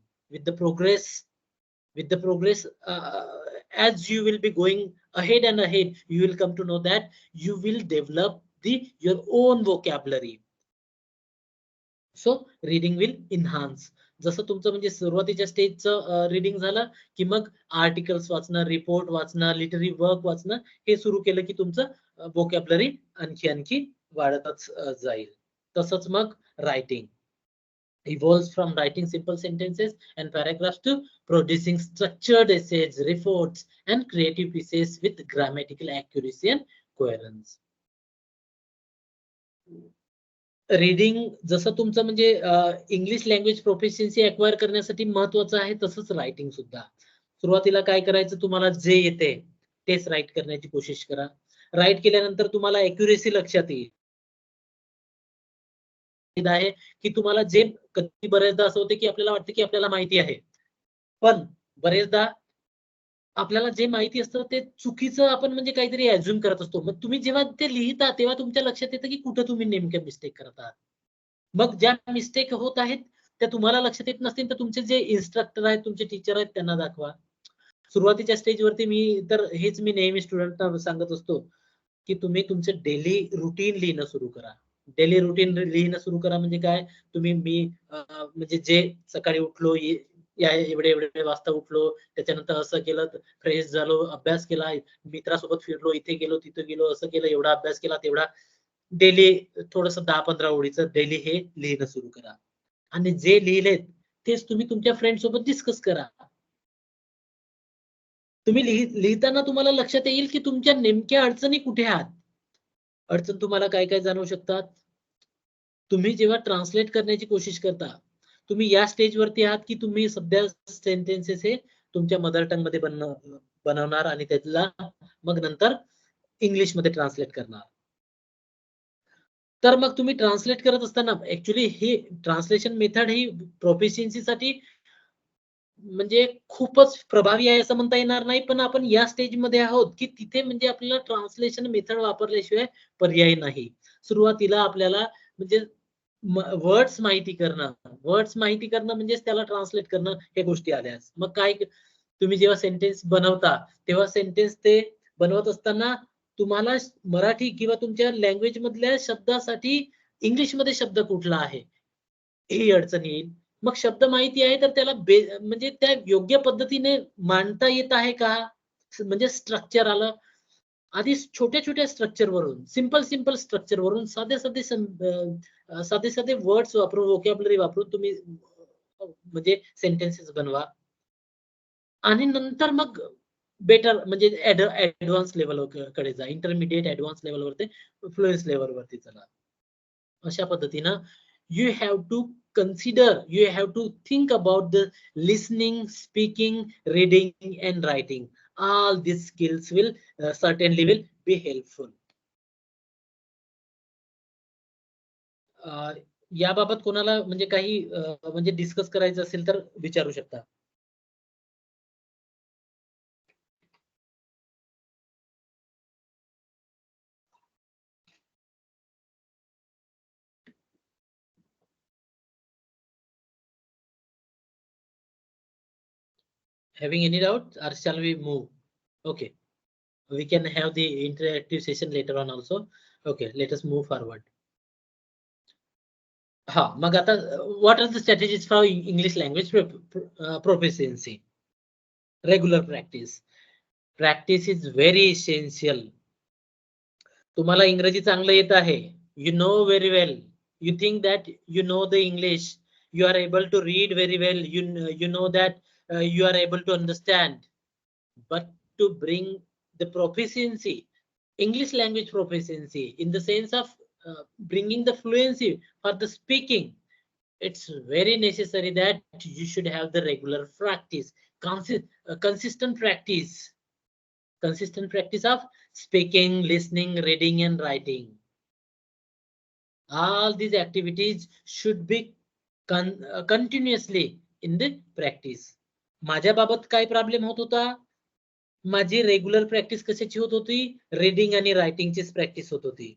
with the progress as you will be going ahead and ahead, you will come to know that you will develop your own vocabulary. So reading will enhance. जसं तुमचं म्हणजे सुरुवातीच्या स्टेजचं reading झालं की मग articles वाचणं, report वाचणं, literary work वाचणं हे सुरू केलं की तुमचं व्होकॅब्युलरी आणखी वाढतच जाईल. तसंच मग writing evolves from writing simple sentences and paragraphs to producing structured essays, reports, and creative pieces with grammatical accuracy and coherence. Reading जसं तुमचं म्हणजे इंग्लिश लँग्वेज प्रोफिशियन्सी अक्वायर करण्यासाठी महत्वाचं आहे, तसंच रायटिंग सुद्धा. सुरुवातीला काय करायचं, तुम्हाला जे येते तेच राईट करण्याची कोशिश करा. राईट केल्यानंतर तुम्हाला अॅक्युरेसी लक्षात येईल आहे की तुम्हाला जे कधी बरेचदा असं होते की आपल्याला वाटतं की आपल्याला माहिती आहे, पण बरेचदा आपल्याला जे माहिती असतं ते चुकीचं आपण म्हणजे काहीतरी अज्युम करत असतो. मग तुम्ही जेव्हा ते लिहिता तेव्हा तुमच्या लक्षात येतं की कुठं तुम्ही नेमक्या मिस्टेक करत आहात. मग ज्या मिस्टेक होत आहेत त्या तुम्हाला लक्षात येत नसतील तर तुमचे जे इन्स्ट्रक्टर आहेत, तुमचे टीचर आहेत, त्यांना दाखवा. सुरुवातीच्या स्टेजवरती मी नेहमी स्टुडंटना सांगत असतो की तुम्ही तुमचे डेली रुटीन लिहिणं सुरू करा. डेली रुटीन लिहिणं सुरू करा म्हणजे काय, तुम्ही म्हणजे जे सकाळी उठलो, एवढे वाजता उठलो, त्याच्यानंतर असं केलं, फ्रेश झालो, अभ्यास केला, मित्रासोबत फिरलो, इथे गेलो तिथे गेलो, असं केलं, एवढा अभ्यास केला, तेवढा. डेली थोडस 10-15 ओळीचं डेली हे लिहिणं सुरू करा. आणि जे लिहिलेत तेच तुम्ही तुमच्या फ्रेंड सोबत डिस्कस करा. तुम्ही लिहिताना तुम्हाला लक्षात येईल की तुमच्या नेमक्या अडचणी कुठे आहात. अडचण तुम्हाला काय काय जाणवू शकतात. तुम्ही जेव्हा ट्रान्सलेट करण्याची कोशिश करता, तुम्ही या स्टेजवरती आहात की तुम्ही सध्या सेंटेन्सेस हे तुमच्या मदर टंग मध्ये बनवणार आणि त्याला मग नंतर इंग्लिश मध्ये ट्रान्सलेट करणार. तर मग तुम्ही ट्रान्सलेट करत असताना ऍक्च्युली ही ट्रान्सलेशन मेथड ही प्रोफिशियन्सीसाठी म्हणजे खूपच प्रभावी आहे असं म्हणता येणार नाही, पण आपण या स्टेजमध्ये आहोत की तिथे म्हणजे आपल्याला ट्रान्सलेशन मेथड वापरल्याशिवाय पर्याय नाही. सुरुवातीला आपल्याला म्हणजे वर्ड्स माहिती करणं म्हणजेच त्याला ट्रान्सलेट करणं हे गोष्टी आल्यास. मग काय, तुम्ही जेव्हा सेंटेन्स बनवता तेव्हा सेंटेन्स ते बनवत असताना तुम्हाला मराठी किंवा तुमच्या लँग्वेज मधल्या शब्दासाठी इंग्लिशमध्ये शब्द कुठला आहे ही अडचण येईल. मग शब्द माहिती आहे तर त्याला म्हणजे त्या योग्य पद्धतीने मांडता येत आहे का, म्हणजे स्ट्रक्चर आलं. आधी छोट्या स्ट्रक्चर वरून, सिंपल स्ट्रक्चर वरून साधे वर्ड्स वापरून, व्होकॅब्युलरी वापरून तुम्ही म्हणजे सेंटेन्सेस बनवा आणि नंतर मग बेटर म्हणजे ऍडव्हान्स लेवल कडे जा, इंटरमिडिएट ऍडव्हान्स लेवलवरती फ्लुएन्स लेवलवरती चला. अशा पद्धतीनं you have to consider, you have to think about the listening, speaking, reading and writing. All these skills will certainly will be helpful. याबाबत कोणाला म्हणजे काही म्हणजे डिस्कस करायचं असेल तर विचारू शकता. Having any doubt or shall we move? Okay, we can have the interactive session later on also. Okay, let us move forward. हा, मग आता what are the strategies for English language proficiency? Regular practice. Practice is very essential. तुम्हाला इंग्रजी चांगलं येत आहे, you know very well, you think that you know the English, you are able to read very well, you know that you are able to understand, but to bring the proficiency, English language proficiency in the sense of bringing the fluency for the speaking, it's very necessary that you should have the regular practice, consistent practice of speaking, listening, reading and writing. All these activities should be continuously in the practice. माझ्या बाबत काय problem होत होता, माझी regular practice कशाची होत होती, reading आणि रायटिंगचीच प्रॅक्टिस होत होती.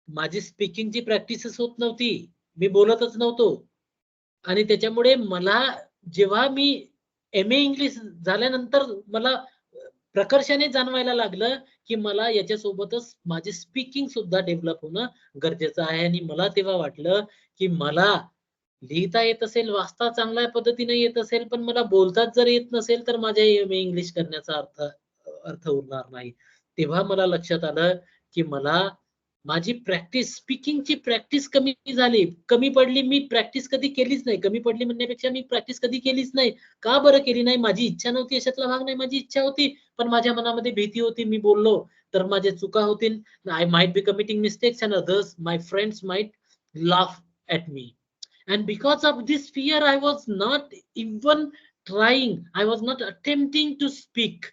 माझी स्पीकिंगची प्रॅक्टिसच होत नव्हती, मी बोलतच नव्हतो. आणि त्याच्यामुळे मला जेव्हा मी MA इंग्लिश झाल्यानंतर मला प्रकर्षाने जाणवायला लागलं की मला याच्यासोबतच माझे स्पीकिंग सुद्धा डेव्हलप होणं गरजेचं आहे. आणि मला तेव्हा वाटलं की मला लिहिता येत असेल, वाचता चांगल्या पद्धतीने येत असेल, पण मला बोलताच जर येत नसेल तर माझ्या MA इंग्लिश करण्याचा अर्थ उरणार नाही. तेव्हा मला लक्षात आलं की मला माझी प्रॅक्टिस, स्पीकिंगची प्रॅक्टिस कमी पडली. मी प्रॅक्टिस कधी केलीच नाही. कमी पडली म्हणण्यापेक्षा मी प्रॅक्टिस कधी केलीच नाही. का बरं केली नाही? माझी इच्छा नव्हती, अशातला भाग नाही. माझी इच्छा होती, पण माझ्या मनामध्ये भीती होती. मी बोललो तर माझ्या चुका होतील. I might be committing mistakes and others, my friends might laugh at me. And because of this fear, I was not even trying. I was not attempting to speak.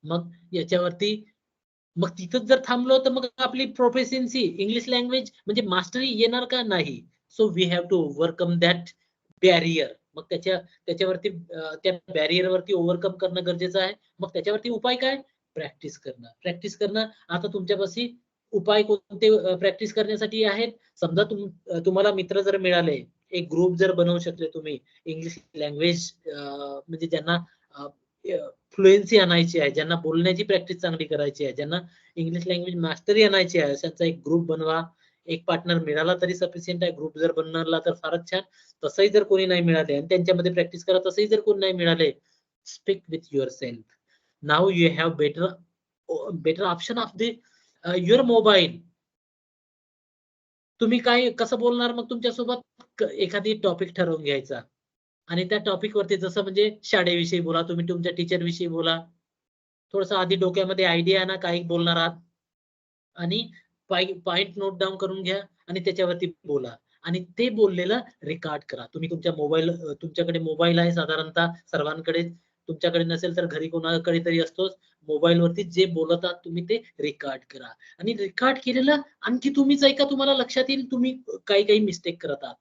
मग याच्यावरती मग तिथंच जर थांबलो तर मग आपली प्रोफिशियन्सी, इंग्लिश लँग्वेज म्हणजे मास्टरी येणार का? नाही. So we have to overcome that barrier. मग त्याच्यावरती त्या बॅरियरवरती ओव्हरकम करणं गरजेचं आहे. मग त्याच्यावरती उपाय काय? प्रॅक्टिस करणं. आता तुमच्यापाशी उपाय कोणते प्रॅक्टिस करण्यासाठी आहेत? समजा तुम्हाला मित्र जर मिळाले, एक ग्रुप जर बनवू शकले तुम्ही इंग्लिश लँग्वेज म्हणजे ज्यांना फ्लुएन्सी आणायची आहे, ज्यांना बोलण्याची प्रॅक्टिस चांगली करायची आहे, ज्यांना इंग्लिश लँग्वेज मास्टरी आणायची आहे, अशांचा एक ग्रुप बनवा. एक पार्टनर मिळाला तरी सफिशियंट आहे. ग्रुप जर बनवला तर फारच छान. तसंही जर कोणी नाही मिळाले आणि त्यांच्यामध्ये प्रॅक्टिस करा, तसंही जर कोणी नाही मिळाले, speak with your self. Now you have better option of the your mobile. तुम्ही काय कसं बोलणार? मग तुमच्यासोबत एखादी टॉपिक ठरवून घ्यायचा आणि त्या टॉपिक वरती जसं म्हणजे शाळेविषयी बोला, तुम्ही तुमच्या टीचर विषयी बोला, थोडस आधी डोक्यामध्ये आयडिया आणा काही बोलणार आहात आणि पॉइंट नोट डाऊन करून घ्या आणि त्याच्यावरती बोला आणि ते बोललेलं रेकॉर्ड करा. तुम्ही तुमच्याकडे मोबाईल आहे साधारणतः सर्वांकडे, तुमच्याकडे नसेल तर घरी कोणाकडे तरी असतोच. मोबाईल वरती जे बोलत आहात तुम्ही ते रेकॉर्ड करा आणि रेकॉर्ड केलेलं आणखी तुम्हीच ऐका. तुम्हाला लक्षात येईल तुम्ही काही मिस्टेक करत आहात,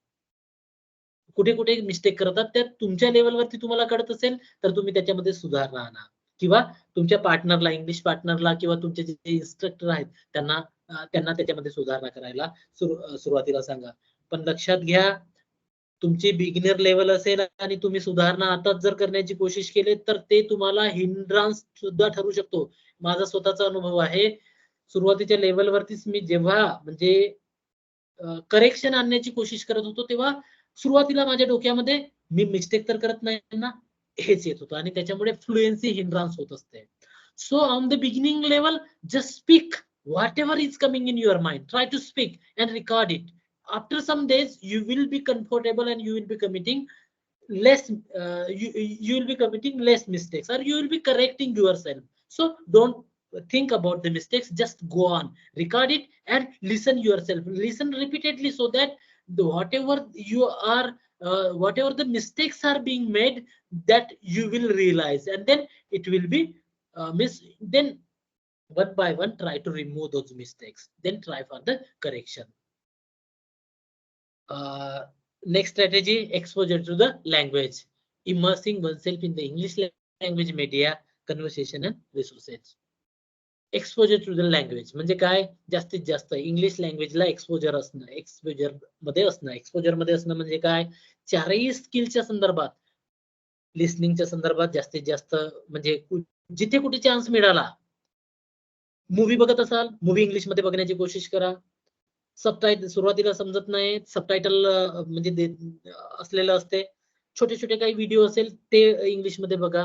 कुठे मिस्टेक करतात. त्या तुमच्या लेवलवरती तुम्हाला कळत असेल तर तुम्ही त्याच्यामध्ये सुधारणा आणा किंवा तुमच्या पार्टनरला, इंग्लिश पार्टनरला किंवा तुमचे जे इन्स्ट्रक्टर आहेत त्यांना त्याच्यामध्ये सुधारणा करायला सुरुवातीला सांगा. पण लक्षात घ्या, तुमची बिगिनर लेवल असेल आणि तुम्ही सुधारणा आताच जर करण्याची कोशिश केली तर ते तुम्हाला हिंड्रान्स सुद्धा ठरू शकतो. माझा स्वतःचा अनुभव आहे. सुरुवातीच्या लेवलवरतीच मी जेव्हा म्हणजे करेक्शन आणण्याची कोशिश करत होतो तेव्हा सुरुवातीला माझ्या डोक्यामध्ये मी मिस्टेक तर करत नाही ना, हेच येत होतं आणि त्याच्यामुळे फ्लुएन्सी हिंड्रान्स होत असते. So on the beginning level just speak whatever is coming in your mind, try to speak and record it. after some days you will be comfortable and you will be committing less you will be committing less mistakes, or you will be correcting yourself. So don't think about the mistakes, just go on, record it and listen yourself, listen repeatedly, so that whatever you are whatever the mistakes are being made, that you will realize, and then it will be then one by one try to remove those mistakes, then try for the correction. Next strategy, exposure to the language, immersing oneself in the English language media, conversation and resources. Exposure to the language म्हणजे काय, जास्तीत जास्त English लँग्वेजला exposure असणं, exposure मध्ये असणं म्हणजे काय, चारही स्किलच्या संदर्भात, लिसनिंगच्या संदर्भात जास्तीत जास्त, म्हणजे जिथे कुठे चान्स मिळाला, मूवी बघत असाल, मूवी इंग्लिश मध्ये बघण्याची कोशिश करा. सबटायटल सुरुवातीला समजत नाही, सबटायटल म्हणजे असलेलं असते, छोटे छोटे काही व्हिडिओ असेल ते इंग्लिश मध्ये बघा.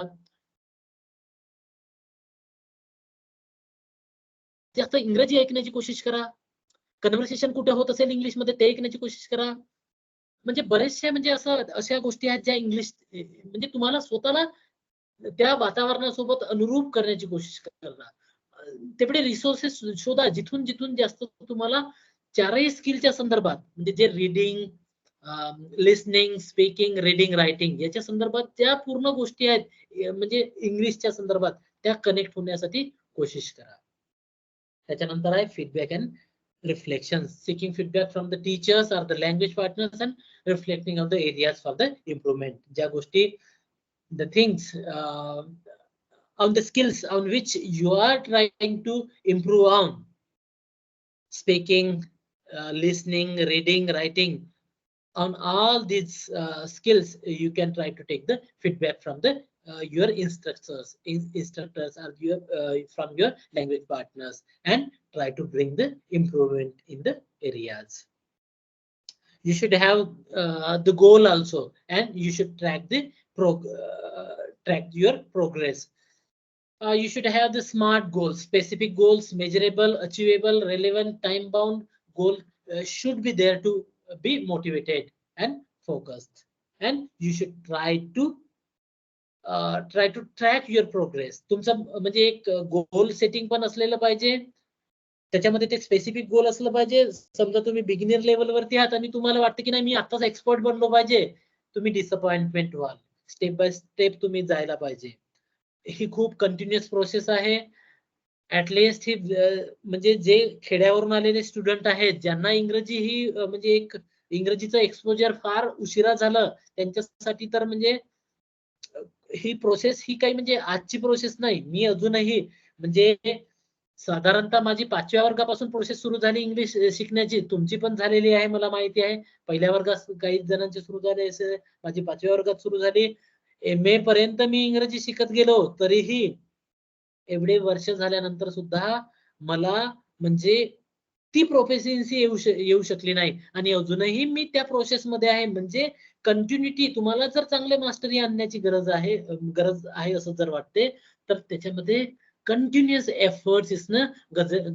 जास्त इंग्रजी ऐकण्याची कोशिश करा. कन्व्हर्सेशन कुठे होत असेल इंग्लिश मध्ये ते ऐकण्याची कोशिश करा. म्हणजे बरेचशा म्हणजे असं अशा गोष्टी आहेत ज्या इंग्लिश म्हणजे तुम्हाला स्वतःला त्या वातावरणासोबत अनुरूप करण्याची कोशिश करा. तेवढे रिसोर्सेस शोधा जिथून जिथून जास्त तुम्हाला चारही स्किलच्या संदर्भात, म्हणजे जे reading, listening, speaking, reading, writing याच्या संदर्भात ज्या पूर्ण गोष्टी आहेत म्हणजे इंग्लिशच्या संदर्भात, त्या कनेक्ट होण्यासाठी कोशिश करा. त्याच्यानंतर आहे feedback and reflections, seeking feedback from the teachers or the language partners and reflecting on the areas for the improvement. ज्या गोष्टी, the things on the skills on which you are trying to improve on, speaking, listening, reading, writing, on all these skills you can try to take the feedback from the your instructors or your from your language partners and try to bring the improvement in the areas. You should have the goal also, and you should track the track your progress. You should have the SMART goals, specific goals, measurable, achievable, relevant, time bound goal should be there to be motivated and focused. And you should try to track your progress. तुमचं म्हणजे एक goal setting पण असलेलं पाहिजे, त्याच्यामध्ये ते specific goal असलं पाहिजे. समजा तुम्ही बिगिनर लेवल वरती आहात आणि तुम्हाला वाटतं की नाही मी आताच एक्सपर्ट बनलो पाहिजे, तुम्ही डिसअपॉइंटमेंट व्हाल. स्टेप बाय स्टेप तुम्ही जायला पाहिजे. ही खूप कंटिन्युअस प्रोसेस आहे. ऍटलिस्ट ही म्हणजे जे खेड्यावरून आलेले स्टुडंट आहेत, ज्यांना इंग्रजी ही म्हणजे एक इंग्रजीचं एक्सपोजर फार उशिरा झालं, त्यांच्यासाठी तर म्हणजे ही प्रोसेस ही काही म्हणजे आजची प्रोसेस नाही. मी अजूनही म्हणजे साधारणतः माझी 5व्या वर्गापासून प्रोसेस सुरू झाली इंग्लिश शिकण्याची. तुमची पण झालेली आहे मला माहिती आहे. पहिल्या वर्गात काही जणांची सुरू झाली असेल, माझी 5व्या वर्गात सुरू झाली. MA पर्यंत मी इंग्रजी शिकत गेलो, तरीही एवढे वर्ष झाल्यानंतर सुद्धा मला म्हणजे ती प्रोफिशियन्सी येऊ शकली नाही, आणि अजूनही मी त्या प्रोसेस मध्ये आहे. म्हणजे कंटिन्युटी, तुम्हाला जर चांगले मास्टरी आणण्याची गरज आहे असं जर वाटते, तर त्याच्यामध्ये कंटिन्युअस एफर्ट्स असणं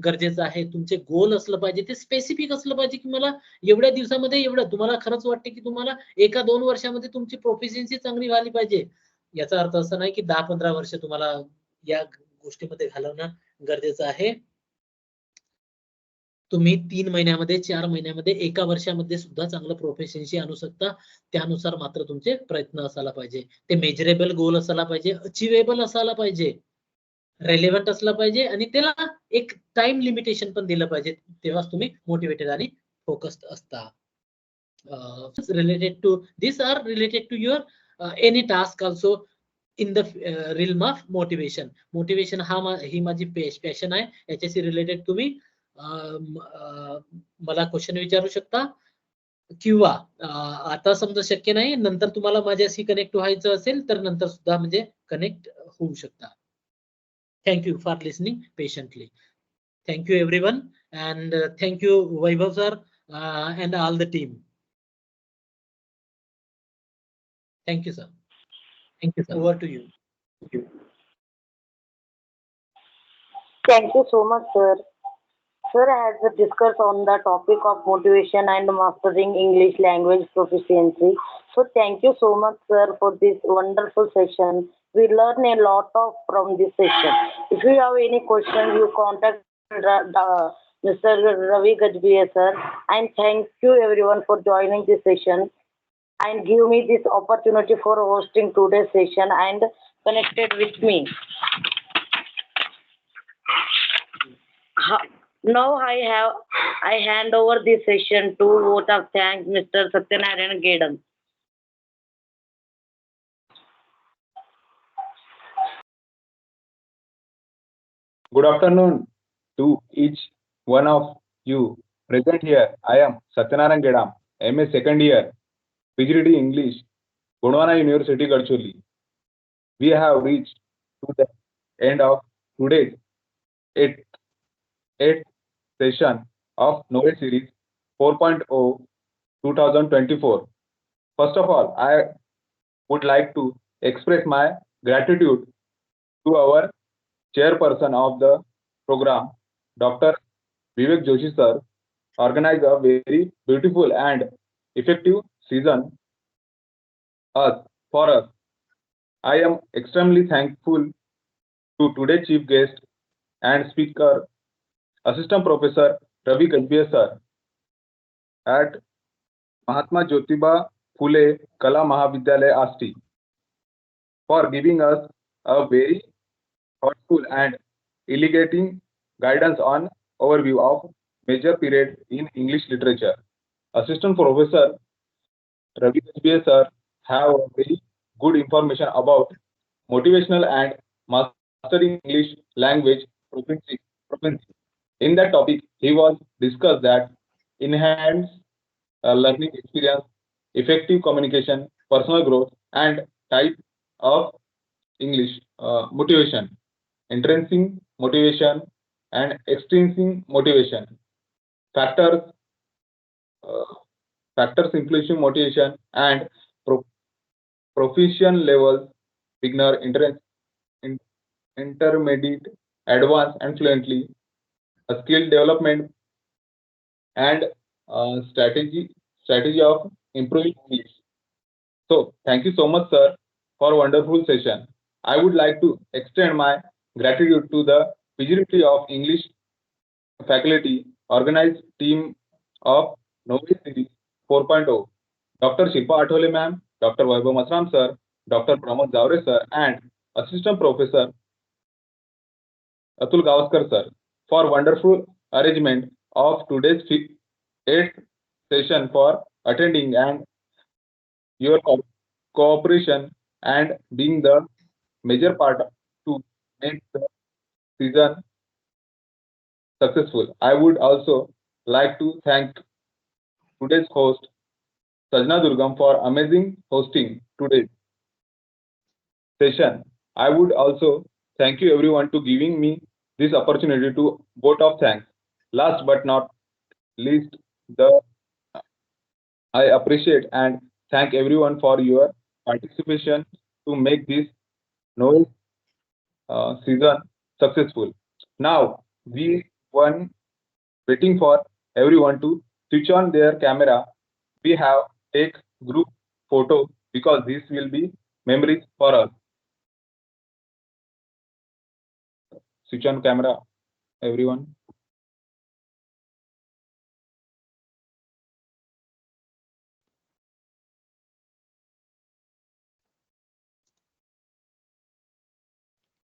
गरजेचं आहे. तुमचे गोल असलं पाहिजे, ते स्पेसिफिक असलं पाहिजे की मला एवढ्या दिवसामध्ये एवढं, तुम्हाला खरंच वाटते की तुम्हाला 1-2 वर्षामध्ये तुमची प्रोफिशियन्सी चांगली झाली पाहिजे. याचा अर्थ असा नाही की 10-15 वर्ष तुम्हाला या गोष्टीमध्ये घालवणं गरजेचं आहे. तुम्ही 3 महिन्यामध्ये, 4 महिन्यामध्ये, 1 वर्षामध्ये सुद्धा चांगलं प्रोफिशियन्सी आणू शकता. त्यानुसार मात्र तुमचे प्रयत्न असायला पाहिजे. ते मेजरेबल गोल असायला पाहिजे, अचिवेबल असायला पाहिजे, रेलेव्हंट असला पाहिजे, आणि त्याला एक टाइम लिमिटेशन पण दिलं पाहिजे. तेव्हाच तुम्ही मोटिवेटेड आणि फोकस्ड असता. Related to this are related to your any task also in the realm of motivation. Motivation ही माझी पॅशन आहे. याच्याशी रिलेटेड तुम्ही मला क्वेश्चन विचारू शकता, किंवा आता समजा शक्य नाही, नंतर तुम्हाला माझ्याशी कनेक्ट व्हायचं असेल तर नंतर सुद्धा म्हणजे कनेक्ट होऊ शकता. Thank you for listening patiently. Thank you everyone, and thank you Vaibhav sir and all the team. Thank you sir. Thank you sir. Over to you. Thank you so much, sir. Sir has discussed on the topic of motivation and mastering English language proficiency. So thank you so much, sir, for this wonderful session. We learn a lot of from this session. If you have any question, you contact Mr. Ravi Gajbia, sir. And thank you everyone for joining this session and give me this opportunity for hosting today's session and connected with me. Now I hand over this session to vote of thanks Mr. Satyanarayan Gedam. Good afternoon to each one of you present here. I am Satyanarayan Gedam, MA second year, PGD English, Gondwana University, Gadcholi. We have reached to the end of today's eighth, eighth session of Novel Series 4.0 2024. First of all, I would like to express my gratitude to our chairperson of the program, Dr. Vivek Joshi sir, organized a very beautiful and effective season for us. I am extremely thankful to today's chief guest and speaker, Assistant Professor Ravi Gajbia sir at Mahatma Jyotiba Fule Kala Mahavidyalaya Ashti for giving us a very thoughtful and illuminating guidance on overview of major period in English literature. Assistant Professor Ravi Gajbia sir have very good information about motivational and mastering English language proficiency. In that topic, he was discussed that enhance learning experience, effective communication, personal growth, and type of English motivation, intrinsic motivation, and extrinsic motivation. Factors, uh, factors influencing motivation and pro- proficient levels, beginner, in- intermediate, advanced, and fluently, a skill development, and strategy of improving English. So thank you so much, sir, for a wonderful session. I would like to extend my gratitude to the Vigility of English faculty organized team of Novice Series 4.0, Dr. Shilpa Athole ma'am, Dr. Vaibhav Masram sir, Dr. Pramod Zavre sir, and Assistant Professor Atul Gavaskar sir for wonderful arrangement of today's eighth session for attending and your cooperation and being the major part to make the season successful. I would also like to thank today's host Sajna Durgam for amazing hosting today's session. I would also thank you everyone to giving me this opportunity to vote of thanks. Last but not least, the I appreciate and thank everyone for your participation to make this novel season successful. Now we one waiting for everyone to switch on their camera. We have take group photo because this will be memories for us. Switch on camera, everyone.